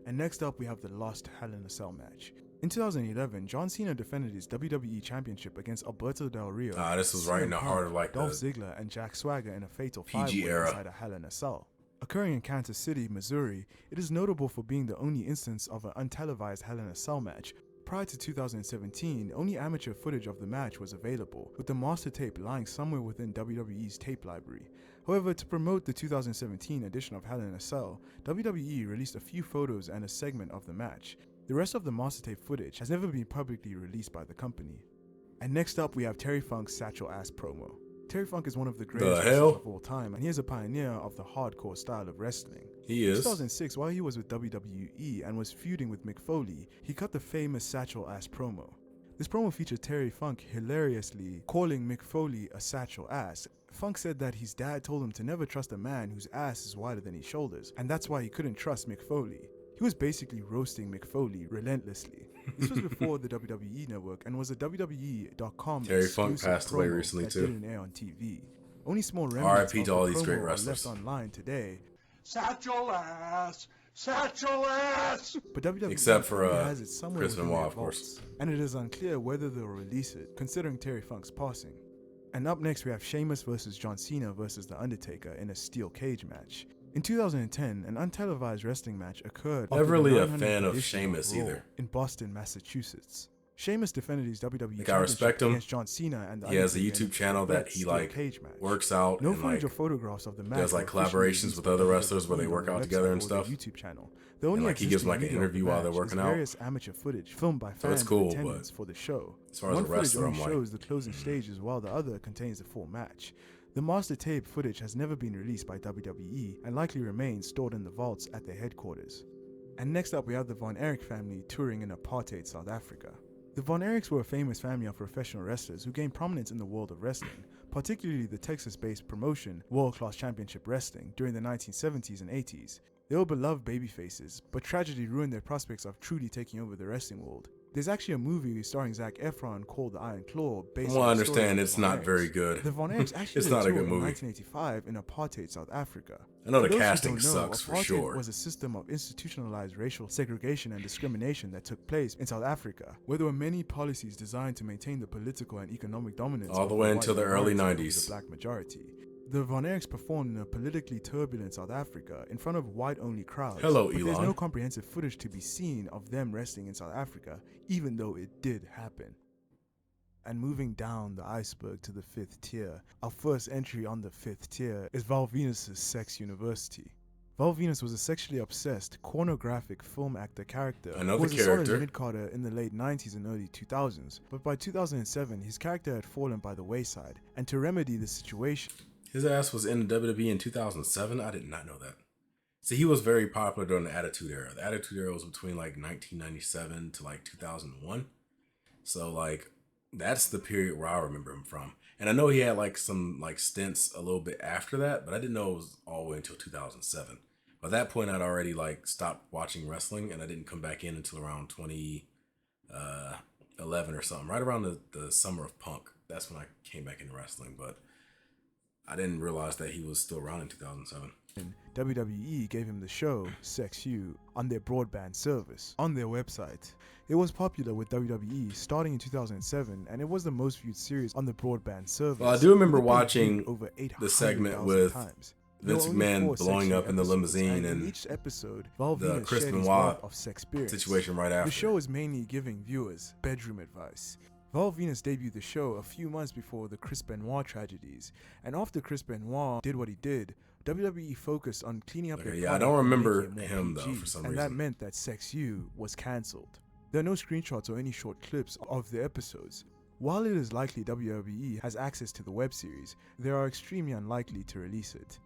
And next up we have the lost Hell in a Cell match. In 2011, John Cena defended his WWE Championship against Alberto Del Rio, This was right in the CM heart Punk, of like Dolph the Ziggler, and Jack Swagger in a fatal PG five-way era. inside a Hell in a Cell. Occurring in Kansas City, Missouri, it is notable for being the only instance of an untelevised Hell in a Cell match. Prior to 2017, only amateur footage of the match was available, with the master tape lying somewhere within WWE's tape library. However, to promote the 2017 edition of Hell in a Cell, WWE released a few photos and a segment of the match. The rest of the master tape footage has never been publicly released by the company. And next up, we have Terry Funk's Satchel Ass promo. Terry Funk is one of the The greatest hell? wrestlers of all time, and he is a pioneer of the hardcore style of wrestling. He In is. 2006, while he was with WWE and was feuding with Mick Foley, he cut the famous Satchel Ass promo. This promo featured Terry Funk hilariously calling Mick Foley a satchel ass. Funk said that his dad told him to never trust a man whose ass is wider than his shoulders, and that's why he couldn't trust Mick Foley. He was basically roasting Mick Foley relentlessly. This was before the WWE network and was a WWE.com Terry Funk exclusive passed away promo recently, that too. didn't air on TV. Only small remnants RIP of to the all these promo great are wrestlers. left online today. Satchel ass! Satchel ass! But WWE Except for, probably has it somewhere Chris within Benoit, their of course. vaults, and it is unclear whether they'll release it, considering Terry Funk's passing. And up next, we have Sheamus versus John Cena versus The Undertaker in a steel cage match. In 2010, an untelevised wrestling match occurred. Never after the really a 900th fan of edition Sheamus Raw either. in Boston, Massachusetts. Sheamus defended his WWE Like, I respect championship him. against John Cena and The He has a Undertaker in YouTube channel that he steel like cage match. works out No and footage like or photographs of the match. does like were officially collaborations released with by other WWE wrestlers where they on work their out website together and or their stuff. YouTube channel. The only like, he gives, existing like, an video of interview the while they're match working is out. various amateur footage filmed by So it's fans cool, in attendance but for the show. as far as One a footage wrestler, only I'm like, shows the closing stages, while the other contains the full match. The master tape footage has never been released by WWE and likely remains stored in the vaults at their headquarters. And next up, we have the Von Erich family touring in apartheid South Africa. The Von Erichs were a famous family of professional wrestlers who gained prominence in the world of wrestling, particularly the Texas-based promotion World Class Championship Wrestling during the 1970s and 80s. They were beloved babyfaces, but tragedy ruined their prospects of truly taking over the wrestling world. There's actually a movie starring Zac Efron called The Iron Claw based Well, on I the story understand of it's the Von not Erichs. very good. The Von Erichs actually It's did not a tour good in movie. 1985 in apartheid South Africa. I know For the those who casting don't know, sucks for apartheid sure. was a system of institutionalized racial segregation and discrimination that took place in South Africa, where there were many policies designed to maintain the political and economic dominance All of the way white until the early minority over 90s. the black majority. The Von Erichs performed in a politically turbulent South Africa in front of white-only crowds. Hello, but there's Elon. no comprehensive footage to be seen of them wrestling in South Africa, even though it did happen. And moving down the iceberg to the 5th tier, our first entry on the 5th tier is Val Venus' Sex University. Val Venus was a sexually obsessed, pornographic film actor character I know who was the a solid character. mid-carder in the late 90s and early 2000s, but by 2007 his character had fallen by the wayside, and to remedy the situation, His ass was in WWE in 2007. I did not know that. See, he was very popular during the Attitude Era. The Attitude Era was between like 1997 to like 2001. So like that's the period where I remember him from. And I know he had like some like stints a little bit after that, but I didn't know it was all the way until 2007. By that point, I'd already like stopped watching wrestling, and I didn't come back in until around 2011 or something, right around the summer of Punk. That's when I came back into wrestling, but I didn't realize that he was still around in 2007. WWE gave him the show Sex U on their broadband service on their website. It was popular with WWE starting in 2007, and it was the most viewed series on the broadband service. Well, I do remember with it being watching viewed over the segment 800,000 with times. There Vince were only McMahon 4 blowing Sex U up in the episodes, limousine in and each episode, Val the Venus Chris shared his Benoit wealth of sex experience. situation right after. The show is mainly giving viewers bedroom advice. Val Venus debuted the show a few months before the Chris Benoit tragedies, and after Chris Benoit did what he did, WWE focused on cleaning up their Okay, yeah, I product don't and remember making it more him, though, PG, for some and that reason. meant that Sex U was cancelled. There are no screenshots or any short clips of the episodes. While it is likely WWE has access to the web series, they are extremely unlikely to release it.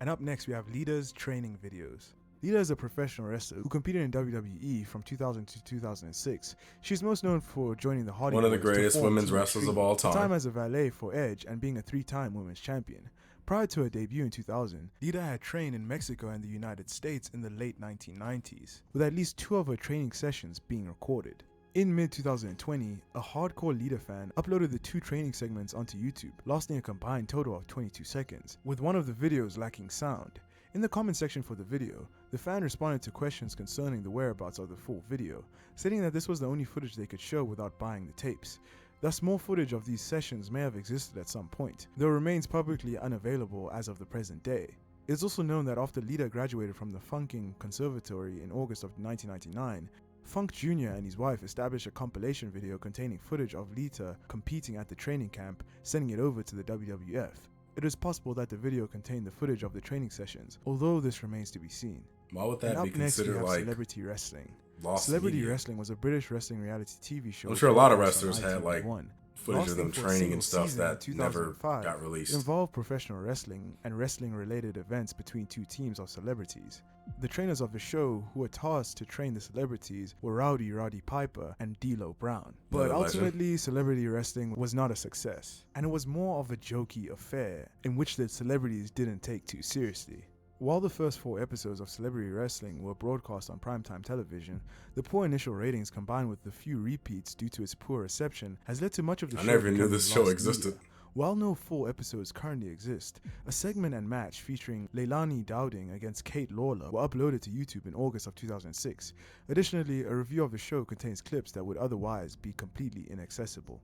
And up next we have Lita's training videos. Lita is a professional wrestler who competed in WWE from 2000 to 2006. She's most known for joining the Hardy One of the Boys to greatest form women's Team wrestlers of Extreme, all a time time. as a valet for Edge and being a 3-time women's champion. Prior to her debut in 2000, Lita had trained in Mexico and the United States in the late 1990s, with at least 2 of her training sessions being recorded. In mid-2020, a hardcore Lita fan uploaded the 2 training segments onto YouTube, lasting a combined total of 22 seconds, with one of the videos lacking sound. In the comment section for the video, the fan responded to questions concerning the whereabouts of the full video, stating that this was the only footage they could show without buying the tapes. Thus, more footage of these sessions may have existed at some point, though remains publicly unavailable as of the present day. It is also known that after Lita graduated from the Funking Conservatory in August of 1999, Funk Jr. and his wife established a compilation video containing footage of Lita competing at the training camp, sending it over to the WWF. It is possible that the video contained the footage of the training sessions, although this remains to be seen. Why would And that up be next we considered have like Celebrity Wrestling. lost Celebrity media? Wrestling was a British wrestling reality TV show. I'm sure a lot of broadcast on wrestlers had like ITV1. footage of them lasting for a training single and stuff season in that never 2005. got It released. involved professional wrestling and wrestling-related events between two teams of celebrities. The trainers of the show who were tasked to train the celebrities were Rowdy Roddy Piper and D'Lo Brown. But Another legend. ultimately, celebrity wrestling was not a success, and it was more of a jokey affair in which the celebrities didn't take too seriously. While the first 4 episodes of Celebrity Wrestling were broadcast on primetime television, the poor initial ratings combined with the few repeats due to its poor reception has led to much of the I show never knew becoming this show lost existed. media. While no full episodes currently exist, a segment and match featuring Leilani Dowding against Kate Lawler were uploaded to YouTube in August of 2006. Additionally, a review of the show contains clips that would otherwise be completely inaccessible.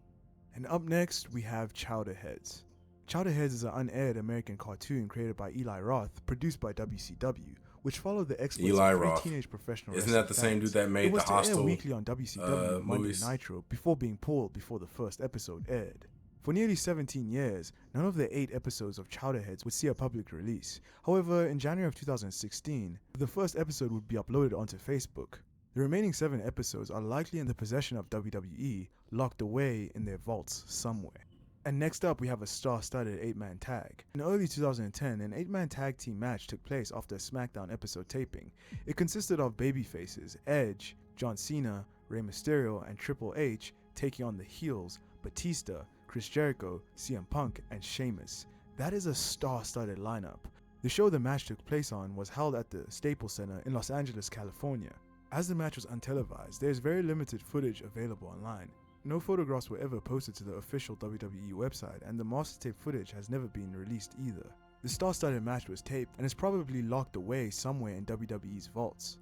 And up next, we have Chowderheads. Chowderheads is an unaired American cartoon created by Eli Roth, produced by WCW, which followed the exploits Eli of 3 Roth. teenage professional Isn't wrestling that the same fans. dude that made It was the to air Hostel weekly on WCW Monday movies? Nitro before being pulled before the first episode aired. For nearly 17 years, none of the 8 episodes of Chowderheads would see a public release. However, in January of 2016, the first episode would be uploaded onto Facebook. The remaining 7 episodes are likely in the possession of WWE, locked away in their vaults somewhere. And next up, we have a star-studded 8-man tag. In early 2010, an 8-man tag team match took place after a SmackDown episode taping. It consisted of babyfaces Edge, John Cena, Rey Mysterio, and Triple H taking on the heels Batista, Chris Jericho, CM Punk, and Sheamus. That is a star-studded lineup. The show the match took place on was held at the Staples Center in Los Angeles, California. As the match was untelevised, there is very limited footage available online. No photographs were ever posted to the official WWE website, and the master tape footage has never been released either. The star-studded match was taped and is probably locked away somewhere in WWE's vaults.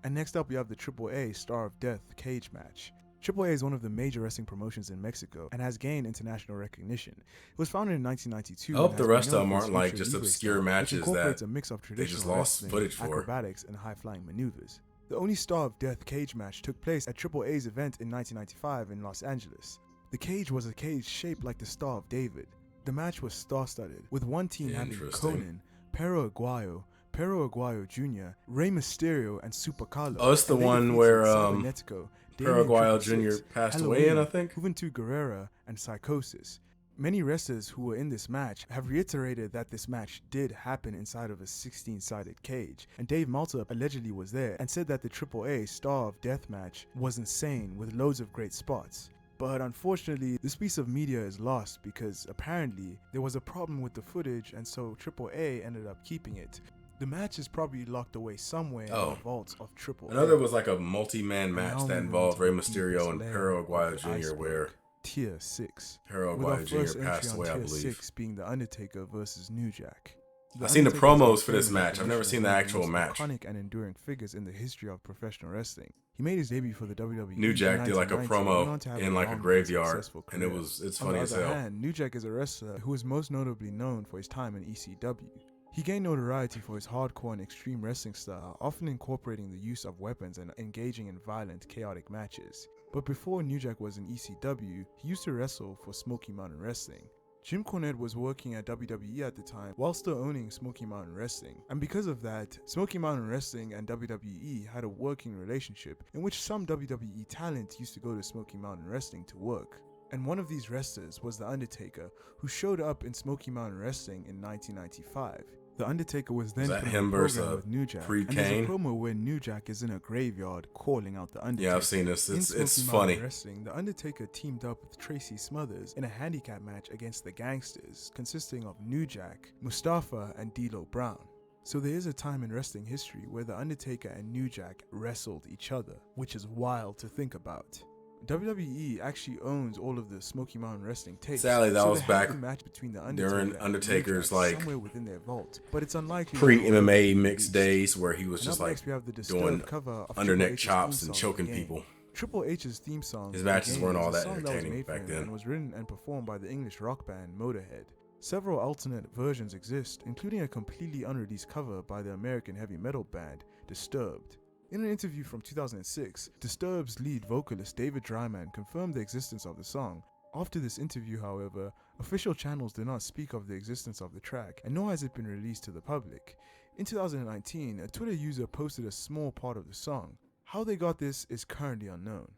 And next up, we have the AAA Star of Death cage match. AAA is one of the major wrestling promotions in Mexico and has gained international recognition. It was founded in 1992. I hope and the has rest been of known them for aren't its like lucha just libre obscure style, matches which incorporates that a mix of they just traditional lost wrestling, footage for. acrobatics, and high-flying maneuvers. The only Star of Death cage match took place at AAA's event in 1995 in Los Angeles. The cage was a cage shaped like the Star of David. The match was star-studded, with one team having Interesting. Conan, Pero Aguayo Jr., Rey Mysterio, and Super Carlo. Oh, it's the and they one defeated where, Cybernetico, Pero Damien Aguayo 666, Jr. passed away in, I think? Juventud Guerrera, and Psychosis. Many wrestlers who were in this match have reiterated that this match did happen inside of a 16-sided cage, and Dave Meltzer allegedly was there and said that the AAA Star of Death match was insane with loads of great spots. But unfortunately, this piece of media is lost because apparently there was a problem with the footage, and so AAA ended up keeping it. The match is probably locked away somewhere in the vaults of AAA. I know there was like a multi-man match Now that moving involved to Rey the Mysterio deepest and layer Pero of Aguayo the Jr. iceberg, where Tier 6. Pero With our Aguayo first Jr. passed entry away, I on Tier believe. 6 being The Undertaker versus New Jack. I've seen the Undertaker is promos for this famous match. I've never recognition seen the as one of actual most match. Iconic and enduring figures in the history of professional wrestling. He made his debut for the WWE. New Jack in did like a 1990 and went on to promo have in like a long and graveyard, successful and career. it's On funny the as other hell. hand, New Jack is a wrestler who is most notably known for his time in ECW. He gained notoriety for his hardcore and extreme wrestling style, often incorporating the use of weapons and engaging in violent, chaotic matches. But before New Jack was in ECW, he used to wrestle for Smoky Mountain Wrestling. Jim Cornette was working at WWE at the time while still owning Smoky Mountain Wrestling, and because of that, Smoky Mountain Wrestling and WWE had a working relationship in which some WWE talent used to go to Smoky Mountain Wrestling to work. And one of these wrestlers was The Undertaker, who showed up in Smoky Mountain Wrestling in 1995. The Undertaker was then that put on him a versus program with New Jack, and there's a pre-Kane? promo where New Jack is in a graveyard calling out The Undertaker. Yeah, I've seen this. In It's Smoky funny. Mountain Wrestling, The Undertaker teamed up with Tracy Smothers in a handicap match against the Gangsters, consisting of New Jack, Mustafa, and D'Lo Brown. So there is a time in wrestling history where The Undertaker and New Jack wrestled each other, which is wild to think about. WWE actually owns all of the Smoky Mountain Wrestling tapes. Sadly, that so was they have back a match between the Undertaker during and Undertaker's, New Jack like, somewhere within their vault, but it's unlikely Pre-MMA mixed days where he was And just up like next we have the disturbed doing cover of under Triple neck H's chops theme and song, choking The Game. people. Triple H's theme song, His The matches Game, weren't is all a that song was entertaining made for back him then. and was written and performed by the English rock band Motorhead. Several alternate versions exist, including a completely unreleased cover by the American heavy metal band Disturbed. In an interview from 2006, Disturbed's lead vocalist David Dryman confirmed the existence of the song. After this interview, however, official channels did not speak of the existence of the track, and nor has it been released to the public. In 2019, a Twitter user posted a small part of the song. How they got this is currently unknown.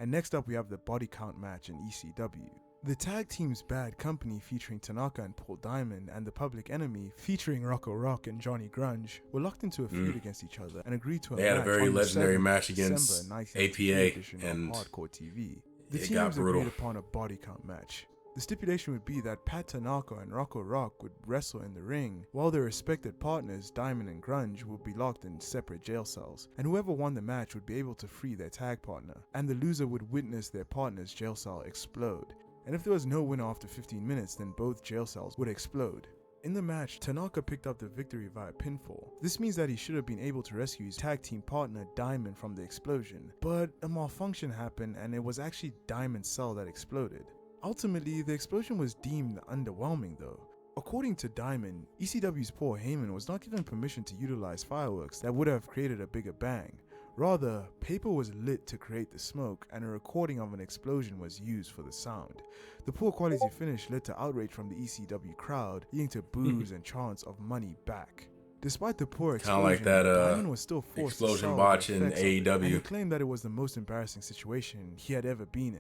And next up we have the body count match in ECW. The tag team's Bad Company featuring Tanaka and Paul Diamond and the Public Enemy featuring Rocco Rock and Johnny Grunge were locked into a feud against each other and agreed to a match. They had a very on legendary 7th match December against 1983 APA edition and of Hardcore TV. The it teams got brutal. agreed upon a body count match. The stipulation would be that Pat Tanaka and Rocco Rock would wrestle in the ring, while their respected partners, Diamond and Grunge, would be locked in separate jail cells, and whoever won the match would be able to free their tag partner, and the loser would witness their partner's jail cell explode. And if there was no winner after 15 minutes, then both jail cells would explode. In the match, Tanaka picked up the victory via pinfall. This means that he should have been able to rescue his tag team partner Diamond from the explosion, but a malfunction happened and it was actually Diamond's cell that exploded. Ultimately, the explosion was deemed underwhelming though. According to Diamond, ECW's Paul Heyman was not given permission to utilize fireworks that would have created a bigger bang. Rather, paper was lit to create the smoke and a recording of an explosion was used for the sound. The poor quality finish led to outrage from the ECW crowd, leading to boos and chants of money back. Despite the poor explosion, like that, Diamond was still forced to explosion sell botch the in effects of it, and he AEW. claimed that it was the most embarrassing situation he had ever been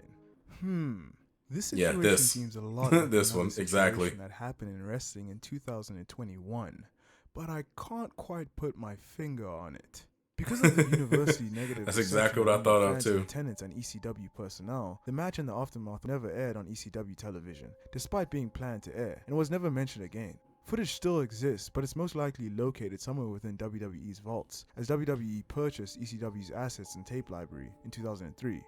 in. This Yeah, situation this. seems a lot like This another one, situation exactly. that happened in wrestling in 2021, but I can't quite put my finger on it. Because of the universally negative That's reception exactly what I among thought of fans too. and tenants and ECW personnel, the match and the aftermath never aired on ECW television, despite being planned to air, and was never mentioned again. Footage still exists, but it's most likely located somewhere within WWE's vaults, as WWE purchased ECW's assets and tape library in 2003.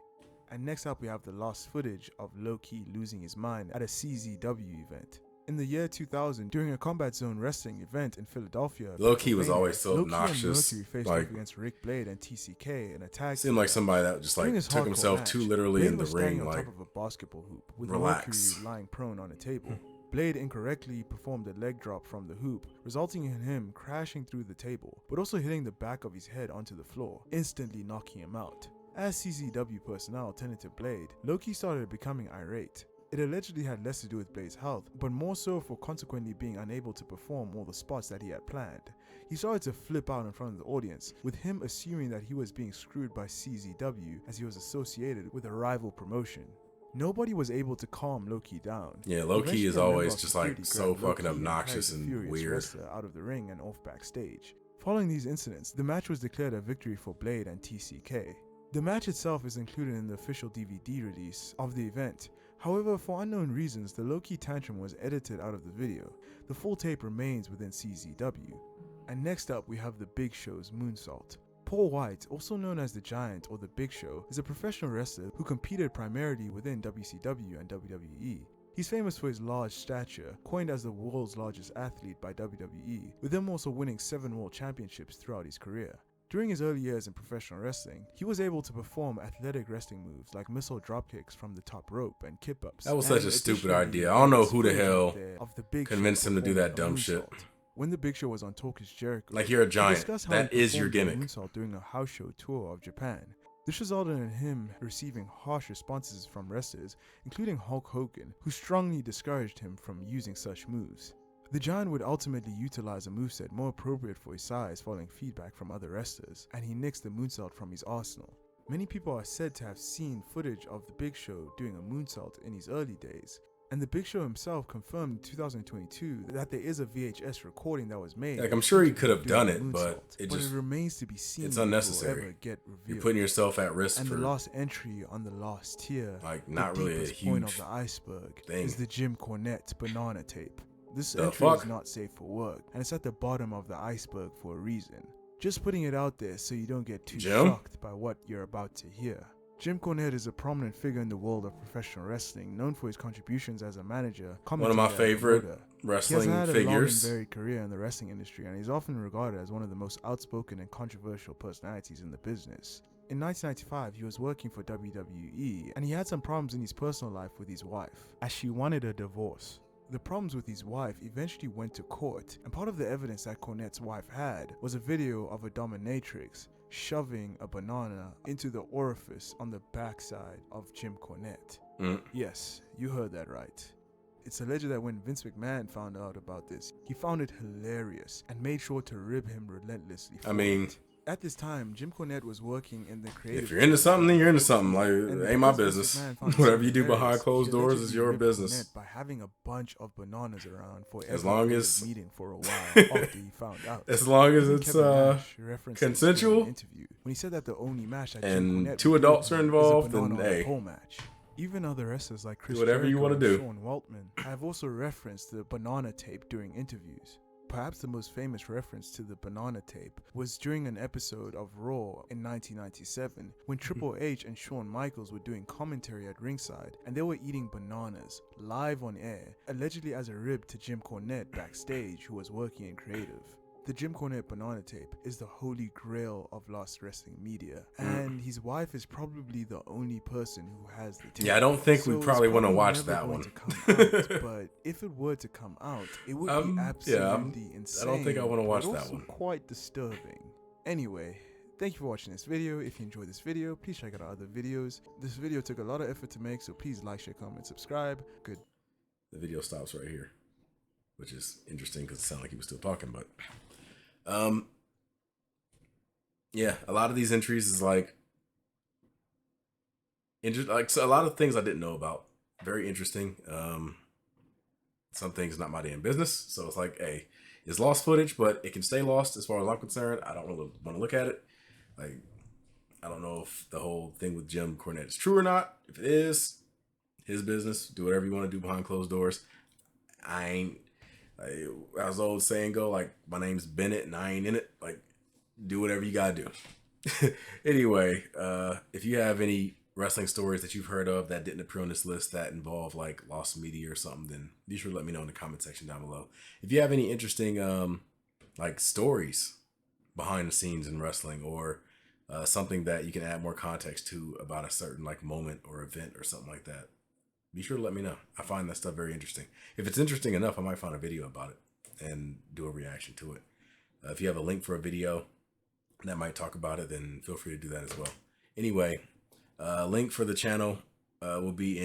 And next up we have the lost footage of Low-Ki losing his mind at a CZW event. In the year 2000, during a Combat Zone wrestling event in Philadelphia, Low-Ki was Pennsylvania, always so Low-Ki obnoxious. and Mercury faced Like, off against Rick Blade and TCK in a tag seemed team like match. somebody that just During like this took hardcore himself match, too literally Blade in the was standing ring. on Like, top of a basketball hoop with relax. Mercury lying prone on a table. Blade incorrectly performed a leg drop from the hoop, resulting in him crashing through the table, but also hitting the back of his head onto the floor, instantly knocking him out. As CZW personnel tended to Blade, Low-Ki started becoming irate. It allegedly had less to do with Blade's health, but more so for consequently being unable to perform all the spots that he had planned. He started to flip out in front of the audience, with him assuming that he was being screwed by CZW as he was associated with a rival promotion. Nobody was able to calm Low-Ki down. yeah, Low-Ki Eventually, is a member always of just security like so grabbed fucking Low-Ki and obnoxious carried the and furious weird. wrestler out of the ring and off backstage. Following these incidents, the match was declared a victory for Blade and TCK. The match itself is included in the official DVD release of the event. However, for unknown reasons, the Low-Ki tantrum was edited out of the video. The full tape remains within CZW. And next up, we have the Big Show's moonsault. Paul White, also known as the Giant or the Big Show, is a professional wrestler who competed primarily within WCW and WWE. He's famous for his large stature, coined as the world's largest athlete by WWE, with him also winning 7 world championships throughout his career. During his early years in professional wrestling, he was able to perform athletic wrestling moves like missile dropkicks from the top rope and kip-ups. That was And such a stupid additionally, idea. I don't know there was who the footage hell out there of the Big convinced Show him to do that performing a dumb shit. moonsault. When the Big Show was on Talk Is Jericho, Like, you're a he giant. discussed how That he is your performed the gimmick. moonsault during a house show tour of Japan. This resulted in him receiving harsh responses from wrestlers, including Hulk Hogan, who strongly discouraged him from using such moves. The Giant would ultimately utilize a moveset more appropriate for his size following feedback from other wrestlers, and he nixed the moonsault from his arsenal. Many people are said to have seen footage of the Big Show doing a moonsault in his early days, and the Big Show himself confirmed in 2022 that there is a VHS recording that was made. Like, I'm sure he of could have him done doing it, the but moonsault. it But just- it remains to be seen it's if it will unnecessary. ever get revealed. You're putting yourself at risk And for the last entry on the last tier, like the not really a deepest point of huge the iceberg, thing. is the Jim Cornette banana tape. This The entry is fuck? not safe for work, and it's at the bottom of the iceberg for a reason. Just putting it out there so you don't get too Jim? shocked by what you're about to hear. Jim Cornette is a prominent figure in the world of professional wrestling, known for his contributions as a manager, one of my commentator, and favorite promoter. He wrestling has had a figures. long and varied career in the wrestling industry, and he's often regarded as one of the most outspoken and controversial personalities in the business. In 1995, he was working for WWE, and he had some problems in his personal life with his wife, as she wanted a divorce. The problems with his wife eventually went to court, and part of the evidence that Cornette's wife had was a video of a dominatrix shoving a banana into the orifice on the backside of Jim Cornette. Yes, you heard that right. It's alleged that when Vince McMahon found out about this, he found it hilarious and made sure to rib him relentlessly. I mean, it. At this time, Jim Cornette was working in the creative. If you're into something, then you're into something. Like, and it ain't my because business. Vince McMahon found it Whatever so you do behind hilarious, closed he doors is allegedly your ribbed business. Cornette by having a bunch of bananas around for As every long creative as- meeting for a while after he found out. As long as Even it's Kevin Nash referenced this during consensual an interview when he said that the only match that and Jim Cornette two would do adults are is a involved, then, banana on a hey. pole match. Even other wrestlers like Chris whatever you Jericho wanna and do. Sean Waltman have also referenced the banana tape during interviews. Perhaps the most famous reference to the banana tape was during an episode of Raw in 1997 when Triple H and Shawn Michaels were doing commentary at ringside and they were eating bananas live on air, allegedly as a rib to Jim Cornette backstage, who was working in creative. The Jim Cornette banana tape is the holy grail of lost wrestling media, and his wife is probably the only person who has the tape. Yeah, I don't think we So it's probably want to watch never that going one. to come out, but if it were to come out, it would be absolutely insane. I don't think I want to watch but that also one. quite disturbing. Anyway, thank you for watching this video. If you enjoyed this video, please check out our other videos. This video took a lot of effort to make, so please like, share, comment, subscribe. Good. The video stops right here, which is interesting because it sounded like he was still talking, but yeah, a lot of these entries is like so a lot of things I didn't know about. Very interesting. Some things not my damn business, so it's like, hey, it's lost footage, but it can stay lost as far as I'm concerned. I don't really want to look at it. Like, I don't know if the whole thing with Jim Cornette is true or not. If it is, his business. Do whatever you want to do behind closed doors. I ain't, like, as the old saying go, like, my name's Bennett and I ain't in it. Like, do whatever you gotta do. Anyway, if you have any wrestling stories that you've heard of that didn't appear on this list that involve like lost media or something, then be sure to let me know in the comment section down below. If you have any interesting like stories behind the scenes in wrestling, or something that you can add more context to about a certain like moment or event or something like that, be sure to let me know. I find that stuff very interesting. If it's interesting enough, I might find a video about it and do a reaction to it. If you have a link for a video that might talk about it, then feel free to do that as well. Anyway, link for the channel will be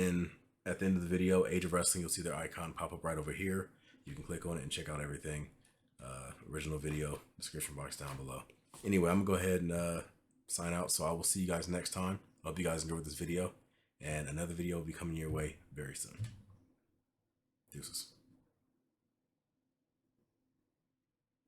at the end of the video. Age of Wrestling, you'll see their icon pop up right over here. You can click on it and check out everything. Original video, description box down below. Anyway, I'm gonna go ahead and sign out, so I will see you guys next time. I hope you guys enjoyed this video, and another video will be coming your way very soon. Deuces.